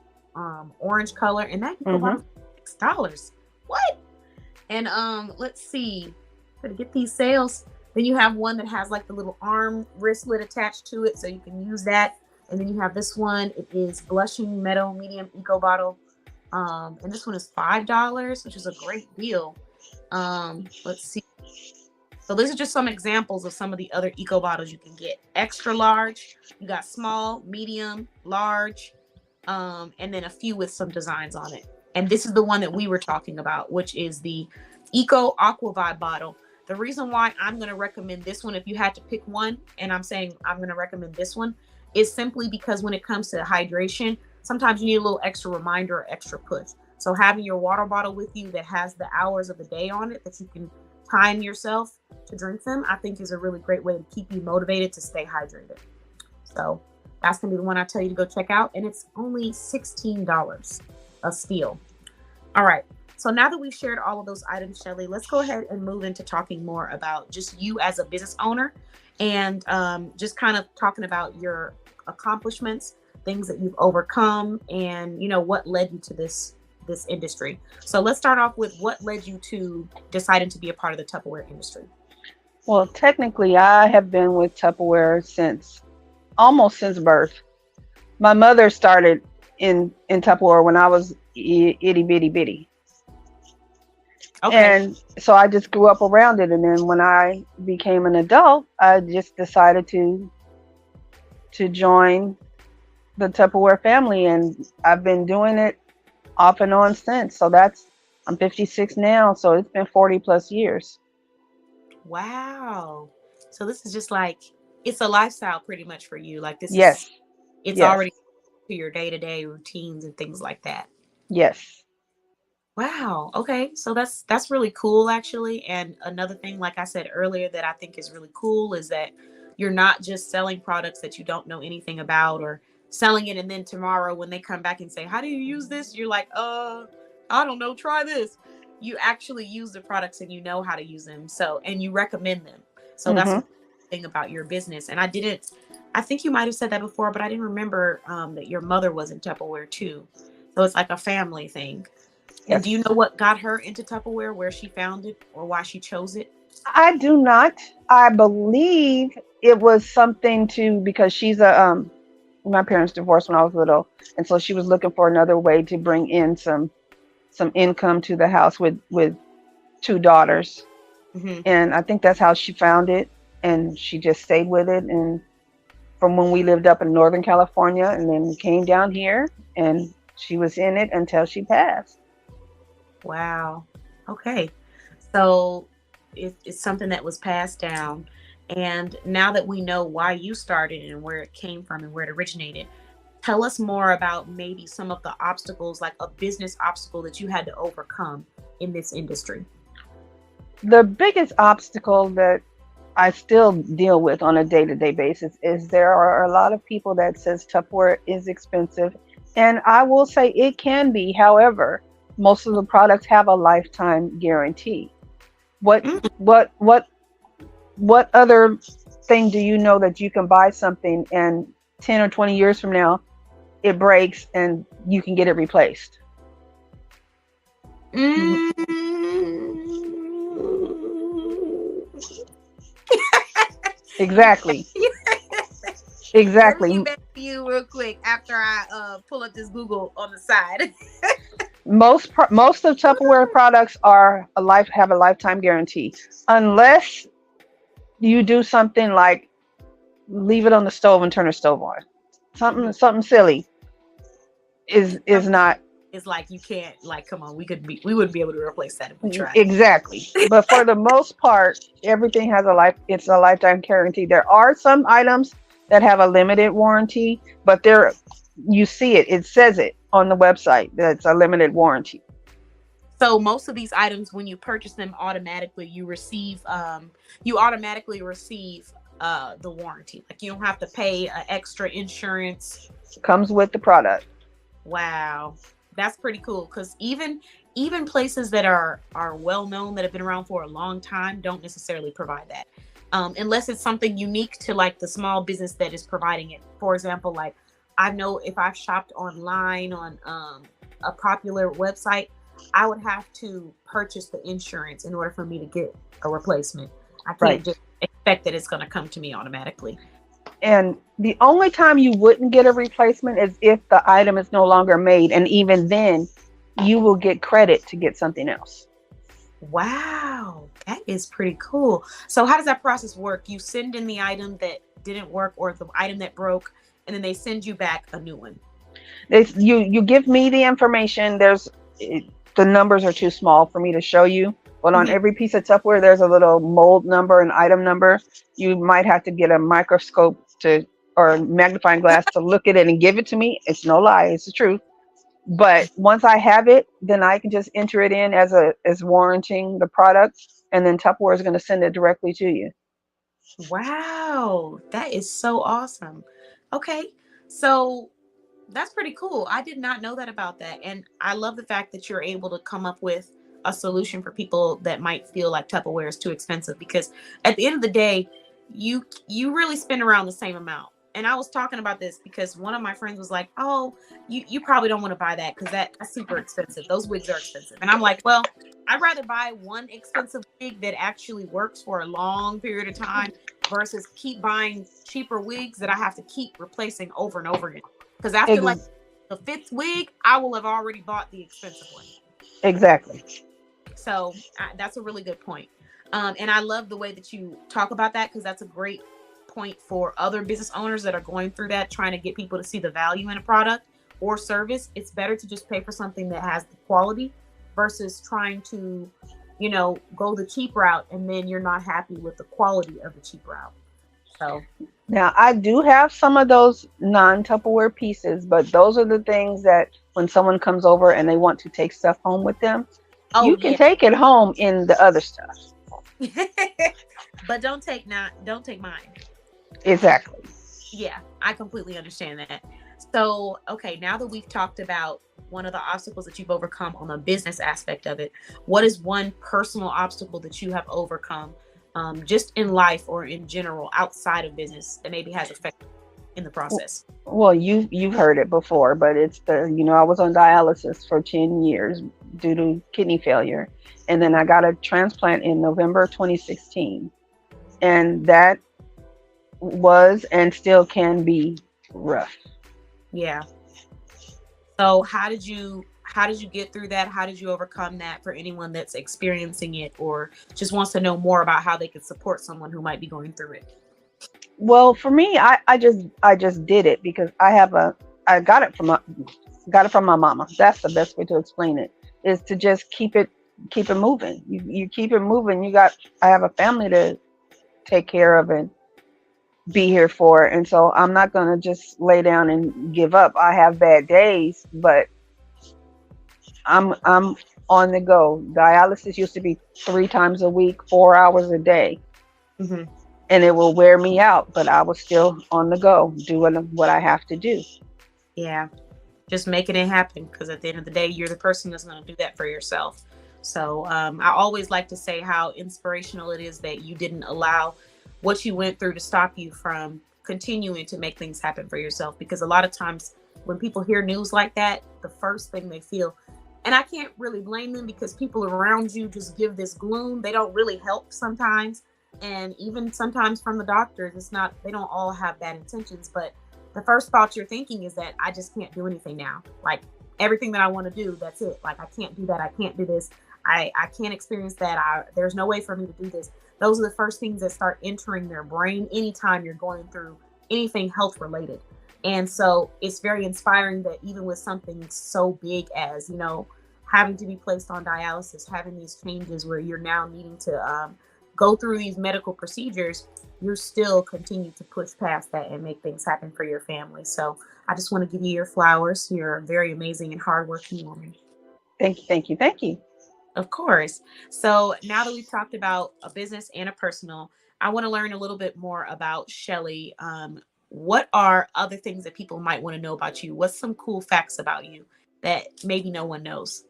Speaker 1: orange color, and that Eco bottle was $6. What? And let's see. Better get these sales. Then you have one that has like the little arm wristlet attached to it, so you can use that. And then you have this one. It is blushing metal medium Eco bottle. And this one is $5, which is a great deal. Let's see. So these are just some examples of some of the other eco bottles you can get. Extra large, you got small, medium, large, and then a few with some designs on it. And this is the one that we were talking about, which is the Eco Aqua Vibe bottle. The reason why I'm going to recommend this one, if you had to pick one, and I'm saying I'm going to recommend this one, is simply because when it comes to hydration, sometimes you need a little extra reminder or extra push. So having your water bottle with you that has the hours of the day on it that you can time yourself to drink them, I think is a really great way to keep you motivated to stay hydrated. So that's going to be the one I tell you to go check out. And it's only $16, a steal. All right. So now that we've shared all of those items, Shelley, let's go ahead and move into talking more about just you as a business owner and just kind of talking about your accomplishments, things that you've overcome, and, you know, what led you to this industry. So let's start off with what led you to deciding to be a part of the Tupperware industry.
Speaker 2: Well, technically, I have been with Tupperware almost since birth. My mother started in Tupperware when I was itty bitty.
Speaker 1: Okay.
Speaker 2: And so I just grew up around it. And then when I became an adult, I just decided to join the Tupperware family. And I've been doing it off and on since. So I'm 56 now. So it's been 40 plus years.
Speaker 1: Wow. So this is just like, it's a lifestyle pretty much for you. Like this
Speaker 2: Yes.
Speaker 1: is, it's
Speaker 2: Yes.
Speaker 1: already to your day-to-day routines and things like that.
Speaker 2: Yes.
Speaker 1: Wow. Okay. So that's really cool actually. And another thing, like I said earlier, that I think is really cool is that you're not just selling products that you don't know anything about or selling it and then tomorrow when they come back and say, how do you use this? You're like, I don't know, try this. You actually use the products and you know how to use them. So, and you recommend them. So that's the thing about your business. And I think you might have said that before, but I didn't remember that your mother was in Tupperware too. So it's like a family thing.
Speaker 2: Yes.
Speaker 1: And do you know what got her into Tupperware, where she found it or why she chose it?
Speaker 2: I do not. I believe it was something because she's my parents divorced when I was little, and so she was looking for another way to bring in some income to the house with two daughters.
Speaker 1: Mm-hmm.
Speaker 2: And I think that's how she found it, and she just stayed with it. And from when we lived up in Northern California, and then we came down here, and she was in it until she passed.
Speaker 1: Wow. Okay. So it's something that was passed down. And now that we know why you started and where it came from and where it originated, tell us more about maybe some of the obstacles, like a business obstacle that you had to overcome in this industry.
Speaker 2: The biggest obstacle that I still deal with on a day-to-day basis is there are a lot of people that says Tupperware is expensive. And I will say it can be. However, most of the products have a lifetime guarantee. What other thing do you know that you can buy something and 10 or 20 years from now it breaks and you can get it replaced? Exactly. Exactly.
Speaker 1: Let me get back to you real quick after I pull up this Google on the side.
Speaker 2: Most of Tupperware products have a lifetime guarantee, unless you do something like leave it on the stove and turn the stove on. Something silly is not.
Speaker 1: It's like you can't, like, come on, we wouldn't be able to replace that if we tried.
Speaker 2: Exactly. But for the most part, everything has it's a lifetime guarantee. There are some items that have a limited warranty, but you see it says it on the website that it's a limited warranty.
Speaker 1: So most of these items, when you purchase them, automatically you automatically receive the warranty. Like you don't have to pay extra insurance.
Speaker 2: It comes with the product.
Speaker 1: Wow. That's pretty cool, because even places that are well known, that have been around for a long time, don't necessarily provide that, unless it's something unique to like the small business that is providing it. For example, like I know if I've shopped online on a popular website, I would have to purchase the insurance in order for me to get a replacement. I can't just expect that it's going to come to me automatically.
Speaker 2: And the only time you wouldn't get a replacement is if the item is no longer made. And even then, you will get credit to get something else.
Speaker 1: Wow, that is pretty cool. So how does that process work? You send in the item that didn't work or the item that broke, and then they send you back a new one.
Speaker 2: You give me the information. The numbers are too small for me to show you, but on
Speaker 1: Mhm.
Speaker 2: every piece of Tupperware, there's a little mold number and item number. You might have to get a microscope to or a magnifying glass to look at it and give it to me. It's no lie, it's the truth. But once I have it, then I can just enter it in as warranting the product, and then Tupperware is going to send it directly to you.
Speaker 1: Wow, that is so awesome. Okay, so that's pretty cool. I did not know that about that. And I love the fact that you're able to come up with a solution for people that might feel like Tupperware is too expensive, because at the end of the day, you really spend around the same amount. And I was talking about this because one of my friends was like, "Oh, you probably don't want to buy that because that's super expensive. Those wigs are expensive." And I'm like, "Well, I'd rather buy one expensive wig that actually works for a long period of time versus keep buying cheaper wigs that I have to keep replacing over and over again." Because after like
Speaker 2: Ex-
Speaker 1: the fifth wig, I will have already bought the expensive one.
Speaker 2: exactly.
Speaker 1: So that's a really good point. And I love the way that you talk about that, because that's a great point for other business owners that are going through that, trying to get people to see the value in a product or service. It's better to just pay for something that has the quality versus trying to, go the cheap route and then you're not happy with the quality of the cheap route. So,
Speaker 2: Now, I do have some of those non-Tupperware pieces, but those are the things that when someone comes over and they want to take stuff home with them,
Speaker 1: oh
Speaker 2: you can
Speaker 1: yeah.
Speaker 2: take it home in the other stuff.
Speaker 1: But don't take mine.
Speaker 2: Exactly.
Speaker 1: Yeah, I completely understand that. So, okay, now that we've talked about one of the obstacles that you've overcome on the business aspect of it, what is one personal obstacle that you have overcome, just in life or in general outside of business, that maybe has affected in the process?
Speaker 2: Well, you've heard it before, but it's I was on dialysis for 10 years due to kidney failure, and then I got a transplant in November 2016, and that was and still can be rough.
Speaker 1: Yeah. So, how did you get through that? How did you overcome that, for anyone that's experiencing it or just wants to know more about how they can support someone who might be going through it?
Speaker 2: Well, for me, I just did it because I got it from my mama. That's the best way to explain it, is to just keep it moving. You keep it moving. I have a family to take care of and be here for, and so I'm not gonna just lay down and give up. I have bad days, but I'm on the go. Dialysis used to be 3 times a week, 4 hours a day,
Speaker 1: Hmm.
Speaker 2: and it will wear me out. But I was still on the go, doing what I have to do.
Speaker 1: Yeah. Just making it happen, because at the end of the day, you're the person that's going to do that for yourself. So I always like to say how inspirational it is that you didn't allow what you went through to stop you from continuing to make things happen for yourself, because a lot of times when people hear news like that, the first thing they feel, and I can't really blame them, because people around you just give this gloom. They don't really help sometimes, and even sometimes from the doctors, it's not, they don't all have bad intentions, but the first thought you're thinking is that I just can't do anything now. Like, everything that I want to do, that's it. Like, I can't do that. I can't do this. I can't experience that. There's no way for me to do this. Those are the first things that start entering their brain anytime you're going through anything health related. And so it's very inspiring that even with something so big as, having to be placed on dialysis, having these changes where you're now needing to go through these medical procedures, you're still continue to push past that and make things happen for your family. So I just want to give you your flowers. You're a very amazing and hardworking woman.
Speaker 2: Thank you, thank you, thank you.
Speaker 1: Of course. So now that we've talked about a business and a personal, I want to learn a little bit more about Shelley. What are other things that people might want to know about you? What's some cool facts about you that maybe no one knows?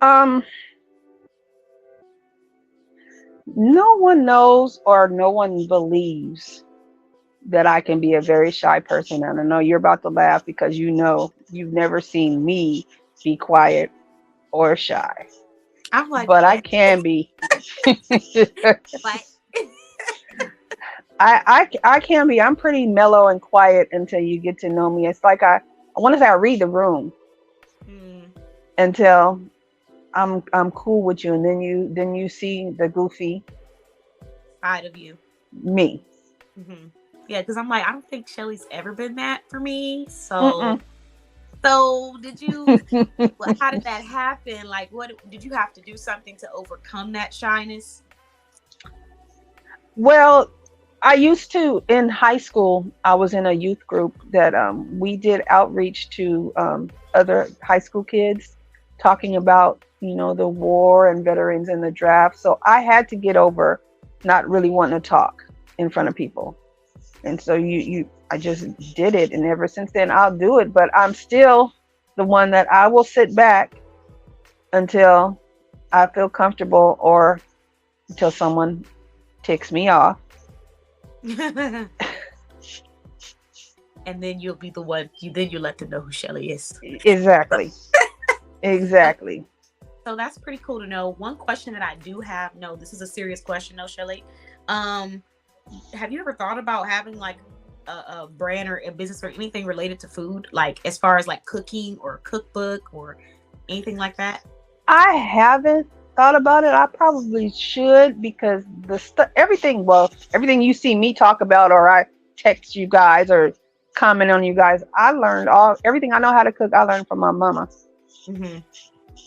Speaker 2: Um, no one knows or no one believes that I can be a very shy person. And I know you're about to laugh because you've never seen me be quiet or shy,
Speaker 1: I'm like,
Speaker 2: but I
Speaker 1: what?
Speaker 2: can be.
Speaker 1: What?
Speaker 2: I can be. I'm pretty mellow and quiet until you get to know me. It's like I want to say I read the room. until I'm cool with you, and then you see the goofy
Speaker 1: Side of you.
Speaker 2: me.
Speaker 1: Hmm. Yeah, because I'm like, I don't think Shelley's ever been that for me. So,
Speaker 2: Mm-mm.
Speaker 1: so did you? How did that happen? Like, what did you have to do something to overcome that shyness?
Speaker 2: Well, I used to in high school. I was in a youth group that we did outreach to other high school kids, talking about the war and veterans and the draft. So I had to get over not really wanting to talk in front of people, and so I just did it, and ever since then I'll do it. But I'm still the one that I will sit back until I feel comfortable or until someone ticks me off.
Speaker 1: And then you'll be the one. You let them know who Shelley is.
Speaker 2: Exactly. Exactly.
Speaker 1: So that's pretty cool to know. One question that I do have, no, this is a serious question, no, Shelley. Um, have you ever thought about having like a brand or a business or anything related to food, like as far as like cooking or cookbook or anything like that?
Speaker 2: I haven't thought about it. I probably should, because everything you see me talk about, or I text you guys or comment on you guys, I learned everything I know how to cook. I learned from my mama.
Speaker 1: Hmm.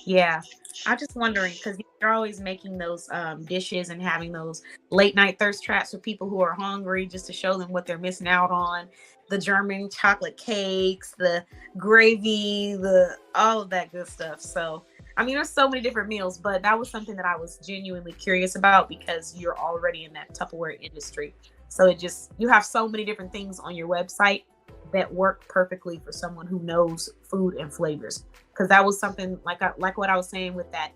Speaker 1: Yeah. I'm just wondering because you're always making those dishes and having those late night thirst traps for people who are hungry just to show them what they're missing out on. The German chocolate cakes, the gravy, the all of that good stuff. So, I mean, there's so many different meals, but that was something that I was genuinely curious about because you're already in that Tupperware industry. So you have so many different things on your website that work perfectly for someone who knows food and flavors, because that was something like what I was saying with that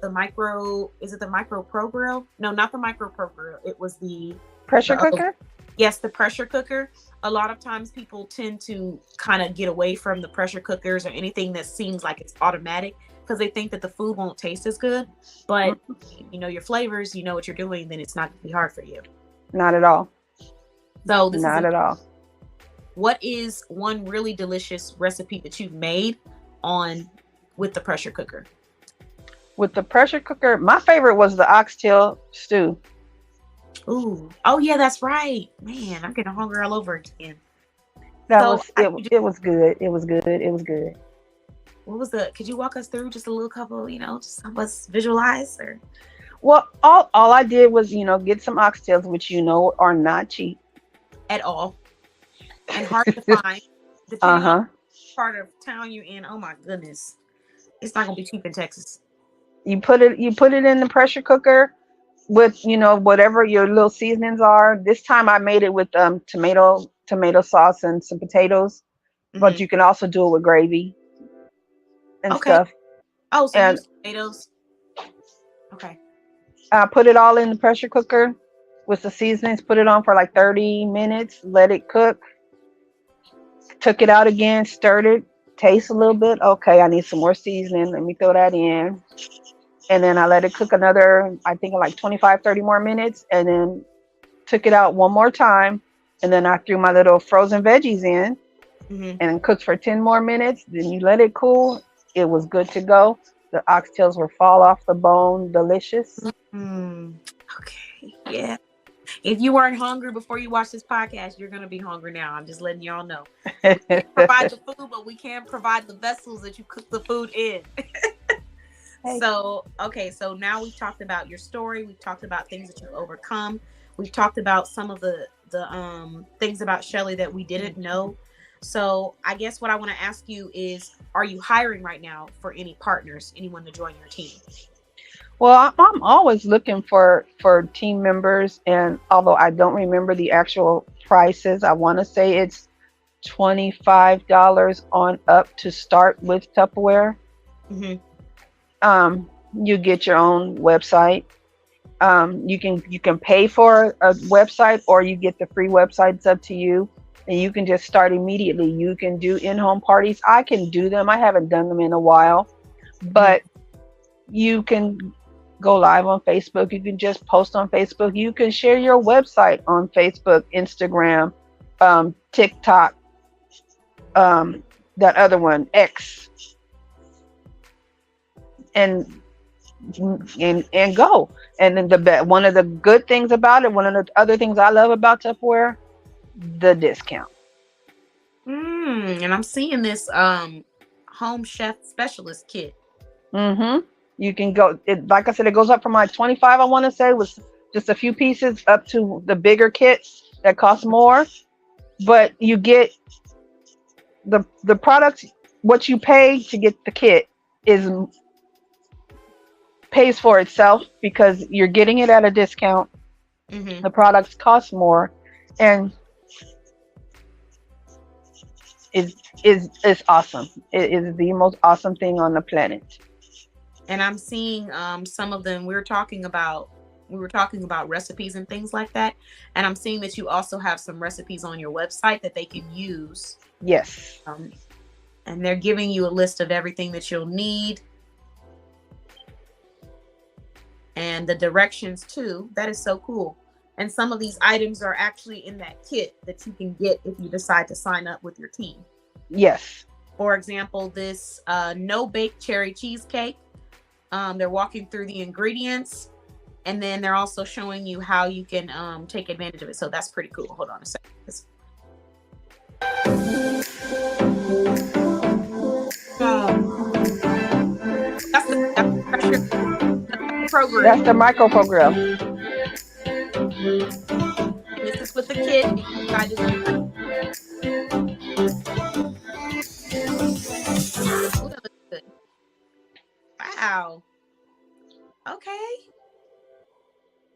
Speaker 1: the micro, is it the micro pro grill? No, not the micro pro grill. It was
Speaker 2: Pressure
Speaker 1: the
Speaker 2: cooker?
Speaker 1: yes, the pressure cooker. A lot of times people tend to kind of get away from the pressure cookers or anything that seems like it's automatic because they think that the food won't taste as good. But you know your flavors, you know what you're doing, then it's not going to be hard for you.
Speaker 2: Not at all.
Speaker 1: So this is
Speaker 2: Not at all.
Speaker 1: what is one really delicious recipe that you've made on with the pressure cooker?
Speaker 2: With the pressure cooker, my favorite was the oxtail stew.
Speaker 1: Ooh, oh yeah, that's right. Man, I'm getting hungry all over again.
Speaker 2: That
Speaker 1: So,
Speaker 2: was it. It was good. It was good. It was good.
Speaker 1: what was the? Could you walk us through just a little couple? Just help us visualize, or
Speaker 2: Well, all I did was get some oxtails, which are not cheap.
Speaker 1: at all, and hard to find,
Speaker 2: Uh
Speaker 1: depending on
Speaker 2: huh.
Speaker 1: what part of town you're in. Oh my goodness, it's not gonna be cheap in Texas.
Speaker 2: You put it in the pressure cooker with whatever your little seasonings are. This time I made it with tomato sauce and some potatoes, but
Speaker 1: Hmm.
Speaker 2: you can also do it with gravy and
Speaker 1: Okay.
Speaker 2: stuff.
Speaker 1: Oh, so
Speaker 2: And
Speaker 1: use tomatoes. Okay.
Speaker 2: I put it all in the pressure cooker with the seasonings. Put it on for like 30 minutes. Let it cook. Took it out again. Stirred it. Taste a little bit. Okay, I need some more seasoning. Let me throw that in. And then I let it cook another, I think, like 25, 30 more minutes. And then took it out one more time. And then I threw my little frozen veggies in
Speaker 1: Hmm.
Speaker 2: and cooked for 10 more minutes. Then you let it cool. It was good to go. The oxtails will fall off the bone. Delicious.
Speaker 1: Mm. Okay. Yeah. If you weren't hungry before you watch this podcast, you're gonna be hungry now. I'm just letting y'all know. We can't provide the food, but we can provide the vessels that you cook the food in.
Speaker 2: Hey.
Speaker 1: So, okay, so now we've talked about your story. We've talked about things that you've overcome. We've talked about some of the things about Shelley that we didn't know. So, I guess what I want to ask you is, are you hiring right now for any partners, anyone to join your team?
Speaker 2: Well, I'm always looking for team members, and although I don't remember the actual prices, I want to say it's $25 on up to start with Tupperware.
Speaker 1: Hmm.
Speaker 2: You get your own website. You can pay for a website, or you get the free website. It's up to you, and you can just start immediately. You can do in-home parties. I can do them. I haven't done them in a while,
Speaker 1: Hmm.
Speaker 2: but you can go live on Facebook. You can just post on Facebook. You can share your website on Facebook, Instagram, TikTok, that other one, X. and go. And then one of the good things about it, one of the other things I love about Tupperware, the discount.
Speaker 1: And I'm seeing this home chef specialist kit.
Speaker 2: You can go, like I said, it goes up from like 25, I want to say, with just a few pieces, up to the bigger kits that cost more. But you get the products, what you pay to get the kit pays for itself because you're getting it at a discount. The products cost more, and is awesome. It is the most awesome thing on the planet.
Speaker 1: And I'm seeing some of them. We were talking about recipes and things like that, and I'm seeing that you also have some recipes on your website that they can use.
Speaker 2: Yes.
Speaker 1: And they're giving you a list of everything that you'll need and the directions too. That is so cool. And some of these items are actually in that kit that you can get if you decide to sign up with your team.
Speaker 2: Yes.
Speaker 1: For example, this no bake cherry cheesecake. They're walking through the ingredients, and then they're also showing you how you can take advantage of it. So that's pretty cool. Hold on a second. That's the program.
Speaker 2: That's the micro program.
Speaker 1: This is with the kid. Ooh, that looks good. Wow. Okay.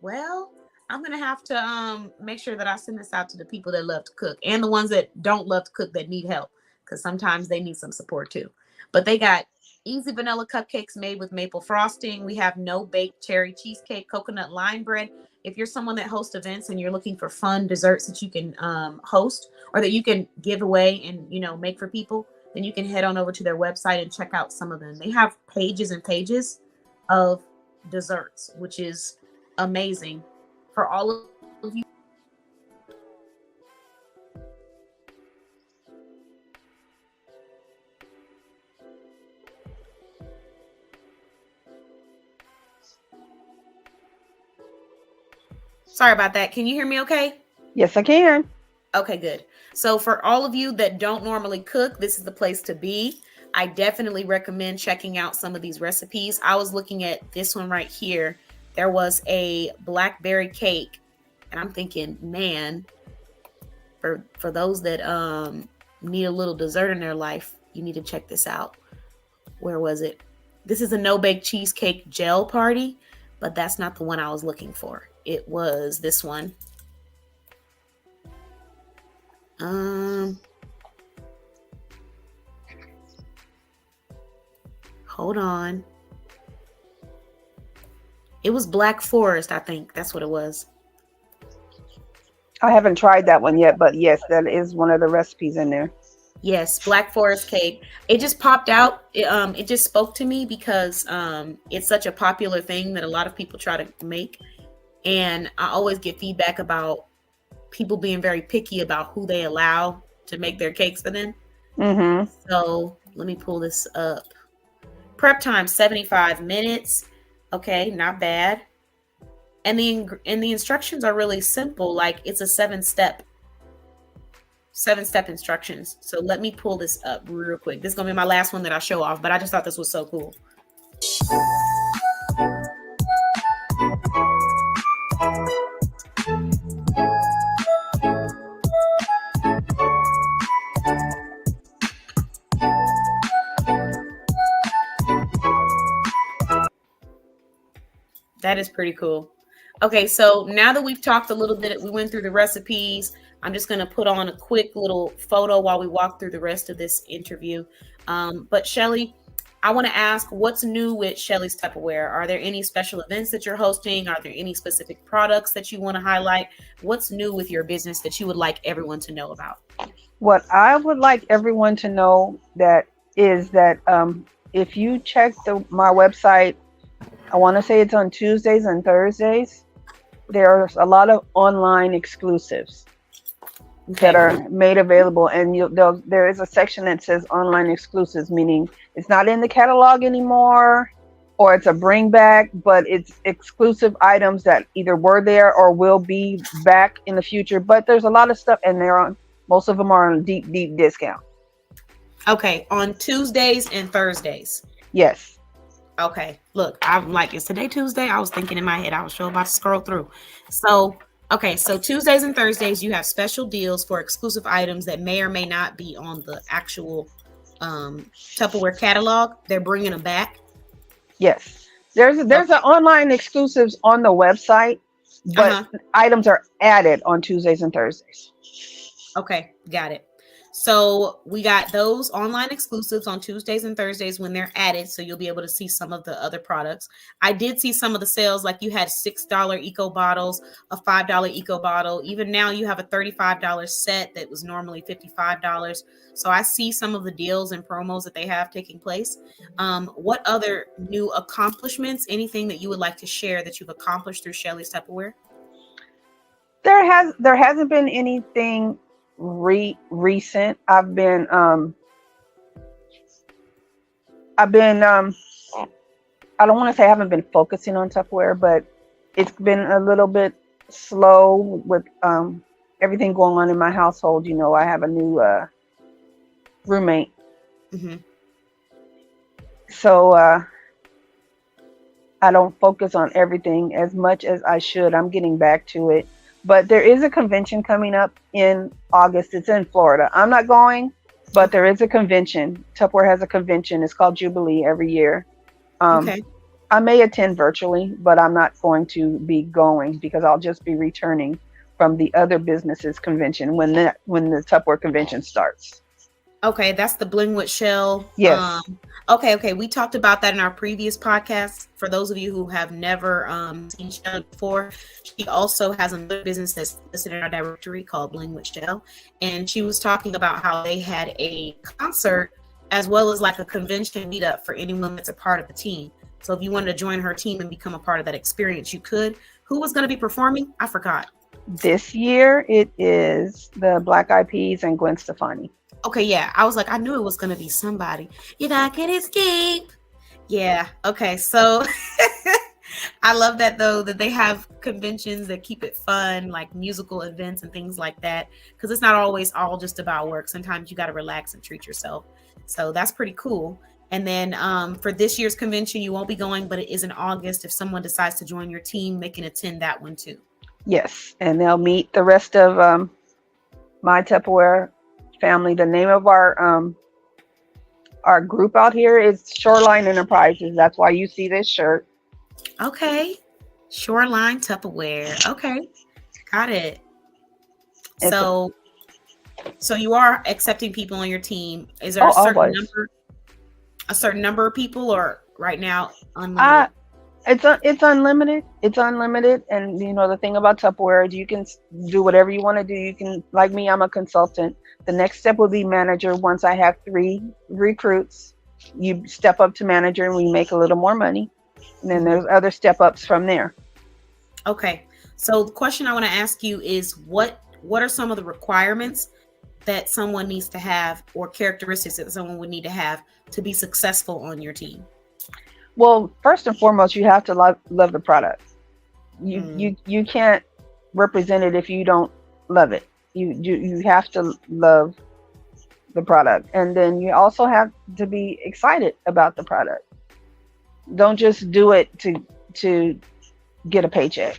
Speaker 1: Well, I'm gonna have to make sure that I send this out to the people that love to cook and the ones that don't love to cook that need help, because sometimes they need some support too. But they got easy vanilla cupcakes made with maple frosting. We have no bake cherry cheesecake, coconut lime bread. If you're someone that hosts events and you're looking for fun desserts that you can host or that you can give away and make for people, then you can head on over to their website and check out some of them. They have pages and pages of desserts, which is amazing for all of you. Sorry about that. Can you hear me okay?
Speaker 2: Yes, I can.
Speaker 1: Okay, good. So for all of you that don't normally cook, this is the place to be. I definitely recommend checking out some of these recipes. I was looking at this one right here. There was a blackberry cake, and I'm thinking, man, for those that need a little dessert in their life, you need to check this out. Where was it? This is a no-bake cheesecake gel party, but that's not the one I was looking for. It was this one. Hold on. It was Black Forest, I think. That's what it was.
Speaker 2: I haven't tried that one yet, but yes, that is one of the recipes in there.
Speaker 1: Yes, Black Forest cake. It just popped out. It just spoke to me because it's such a popular thing that a lot of people try to make. And I always get feedback about people being very picky about who they allow to make their cakes for them. So let me pull this up. Prep time, 75 minutes. Okay, not bad. And the instructions are really simple. Like it's a seven-step instructions. So let me pull this up real quick. This is gonna be my last one that I show off, but I just thought this was so cool. That is pretty cool. Okay, so now that we've talked a little bit, we went through the recipes. I'm just going to put on a quick little photo while we walk through the rest of this interview. But Shelley, I want to ask, what's new with Shelley's Tupperware? Are there any special events that you're hosting? Are there any specific products that you want to highlight? What's new with your business that you would like everyone to know about?
Speaker 2: What I would like everyone to know is that if you check my website, I want to say it's on Tuesdays and Thursdays, there's a lot of online exclusives that are made available, and there is a section that says online exclusives, meaning it's not in the catalog anymore, or it's a bring back, but it's exclusive items that either were there or will be back in the future. But there's a lot of stuff, and most of them are on deep, deep discount.
Speaker 1: Okay, on Tuesdays and Thursdays.
Speaker 2: Yes.
Speaker 1: Okay, look, I'm like, is today Tuesday? I was thinking in my head, I was sure about to scroll through. So, okay, so Tuesdays and Thursdays, you have special deals for exclusive items that may or may not be on the actual Tupperware catalog. They're bringing them back.
Speaker 2: Yes. There's an online exclusives on the website, but items are added on Tuesdays and Thursdays.
Speaker 1: Okay, got it. So we got those online exclusives on Tuesdays and Thursdays when they're added. So you'll be able to see some of the other products. I did see some of the sales, like you had $6 eco bottles, a $5 eco bottle. Even now you have a $35 set that was normally $55. So I see some of the deals and promos that they have taking place. What other new accomplishments, anything that you would like to share that you've accomplished through Shelley's Tupperware?
Speaker 2: There hasn't been anything recent. I've been I don't want to say I haven't been focusing on Tupperware, but it's been a little bit slow with everything going on in my household. You know, I have a new roommate.
Speaker 1: Mm-hmm.
Speaker 2: So I don't focus on everything as much as I should. I'm getting back to it. But there is a convention coming up in August. It's in Florida. I'm not going, but there is a convention. Tupperware has a convention. It's called Jubilee every year.
Speaker 1: Okay.
Speaker 2: I may attend virtually, but I'm not going to be going because I'll just be returning from the other businesses convention when the Tupperware convention starts.
Speaker 1: Okay, that's the Bling with Shell.
Speaker 2: Yes.
Speaker 1: Okay. We talked about that in our previous podcast. For those of you who have never seen Shell before, she also has another business that's listed in our directory called Bling with Shell. And she was talking about how they had a concert as well as like a convention meetup for anyone that's a part of the team. So if you wanted to join her team and become a part of that experience, you could. Who was going to be performing? I forgot.
Speaker 2: This year it is the Black Eyed Peas and Gwen Stefani.
Speaker 1: Okay, yeah. I was like, I knew it was going to be somebody. If I can escape. Yeah. Okay. So I love that, though, that they have conventions that keep it fun, like musical events and things like that, because it's not always all just about work. Sometimes you got to relax and treat yourself. So that's pretty cool. And then for this year's convention, you won't be going, but it is in August. If someone decides to join your team, they can attend that one, too.
Speaker 2: Yes. And they'll meet the rest of my Tupperware family. The name of our group out here is Shoreline Enterprises. That's why you see this shirt.
Speaker 1: Okay. Shoreline Tupperware. Okay. Got it. So you are accepting people on your team. Is there a certain number of people, or right now unlimited?
Speaker 2: It's unlimited. It's unlimited. And you know, the thing about Tupperware is you can do whatever you want to do. You can, like me, I'm a consultant. The next step will be manager. Once I have 3 recruits, you step up to manager and we make a little more money. And then there's other step ups from there.
Speaker 1: Okay. So the question I want to ask you is what are some of the requirements that someone needs to have, or characteristics that someone would need to have to be successful on your team?
Speaker 2: Well, first and foremost, you have to love the product. You can't represent it if you don't love it. You have to love the product, and then you also have to be excited about the product. Don't just do it to get a paycheck.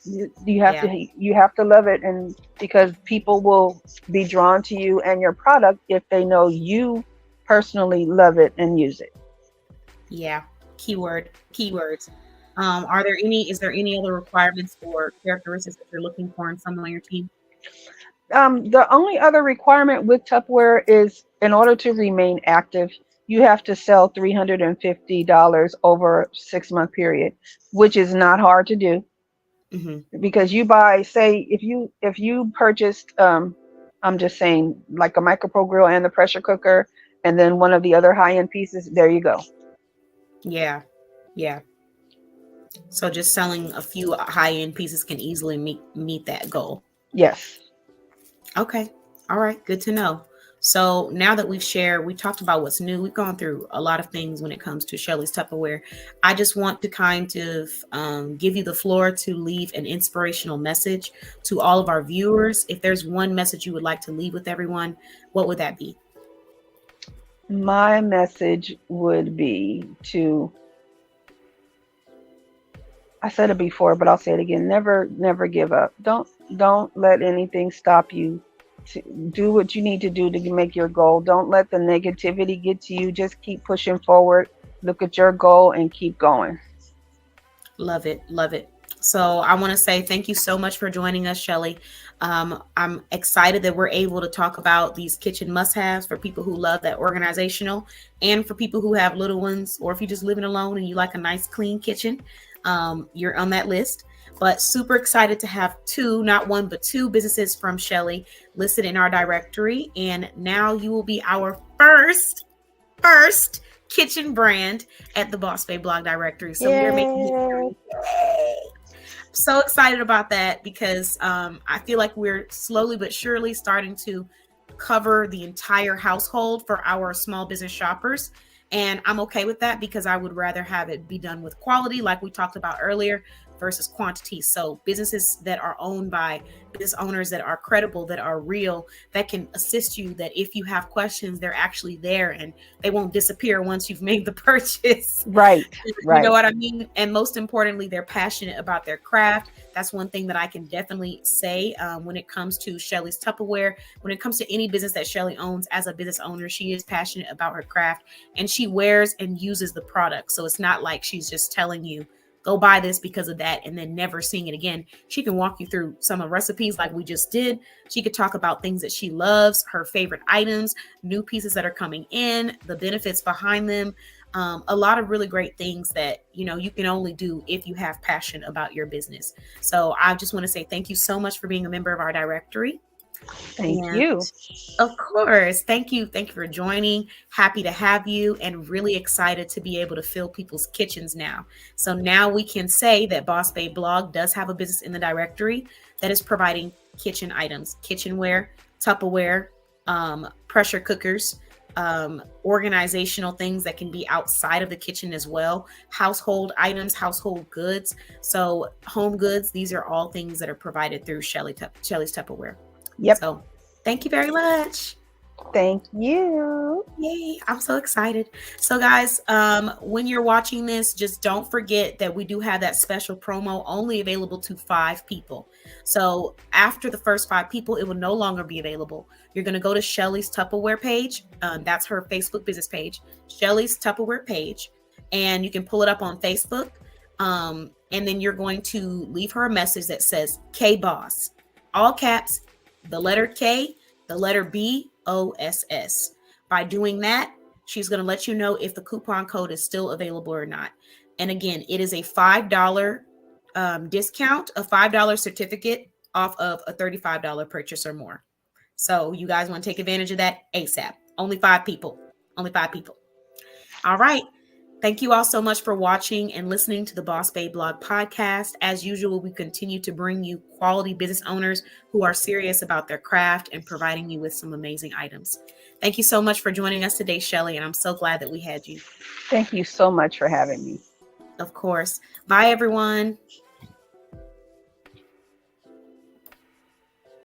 Speaker 2: You have to love it, and because people will be drawn to you and your product if they know you personally love it and use it.
Speaker 1: Yeah. Keywords. Is there any other requirements or characteristics that you're looking for in someone on your team?
Speaker 2: The only other requirement with Tupperware is, in order to remain active, you have to sell $350 over a 6-month period, which is not hard to do. Mm-hmm. Because you buy, say, if you purchased, I'm just saying, like a micro grill and the pressure cooker, and then one of the other high-end pieces, there you go.
Speaker 1: Yeah. So just selling a few high-end pieces can easily meet that goal.
Speaker 2: Yes.
Speaker 1: Okay. All right. Good to know. So now that we've shared, we talked about what's new. We've gone through a lot of things when it comes to Shelley's Tupperware. I just want to kind of give you the floor to leave an inspirational message to all of our viewers. If there's one message you would like to leave with everyone, what would that be?
Speaker 2: My message would be to, I said it before, but I'll say it again. Never give up. Don't let anything stop you to do what you need to do to make your goal. Don't let the negativity get to you. Just keep pushing forward. Look at your goal and keep going.
Speaker 1: Love it. Love it. So I want to say thank you so much for joining us, Shelley. I'm excited that we're able to talk about these kitchen must-haves for people who love that organizational, and for people who have little ones, or if you're just living alone and you like a nice clean kitchen, you're on that list. But super excited to have two, not one, but two businesses from Shelley listed in our directory. And now you will be our first kitchen brand at the Boss Babe blog directory. So we are making history. So excited about that because I feel like we're slowly but surely starting to cover the entire household for our small business shoppers. And I'm okay with that because I would rather have it be done with quality, like we talked about earlier, versus quantity. So businesses that are owned by business owners that are credible, that are real, that can assist you, that if you have questions, they're actually there and they won't disappear once you've made the purchase.
Speaker 2: Right.
Speaker 1: You know what I mean? And most importantly, they're passionate about their craft. That's one thing that I can definitely say when it comes to Shelley's Tupperware. When it comes to any business that Shelley owns as a business owner, she is passionate about her craft and she wears and uses the product. So it's not like she's just telling you, go buy this because of that, and then never seeing it again. She can walk you through some of the recipes like we just did. She could talk about things that she loves, her favorite items, new pieces that are coming in, the benefits behind them. A lot of really great things that, you can only do if you have passion about your business. So I just want to say thank you so much for being a member of our directory.
Speaker 2: Thank you.
Speaker 1: Of course. Thank you. Thank you for joining. Happy to have you and really excited to be able to fill people's kitchens now. So now we can say that Boss Babe blog does have a business in the directory that is providing kitchen items, kitchenware, Tupperware, pressure cookers, organizational things that can be outside of the kitchen as well, household items, household goods. So home goods, these are all things that are provided through Shelley's Tupperware.
Speaker 2: Yep.
Speaker 1: So thank you very much.
Speaker 2: Thank you.
Speaker 1: Yay, I'm so excited. So guys, when you're watching this, just don't forget that we do have that special promo only available to 5 people. So after the first 5 people, it will no longer be available. You're going to go to Shelley's Tupperware page. That's her Facebook business page, Shelley's Tupperware page. And you can pull it up on Facebook. And then you're going to leave her a message that says K-Boss, all caps, the letter K, the letter BOSS. By doing that, she's going to let you know if the coupon code is still available or not. And again, it is a $5 discount, a $5 certificate off of a $35 purchase or more. So you guys want to take advantage of that ASAP. Only 5 people. Only 5 people. All right. Thank you all so much for watching and listening to the Boss Babe blog podcast. As usual, we continue to bring you quality business owners who are serious about their craft and providing you with some amazing items. Thank you so much for joining us today, Shelley, and I'm so glad that we had you.
Speaker 2: Thank you so much for having me.
Speaker 1: Of course. Bye, everyone.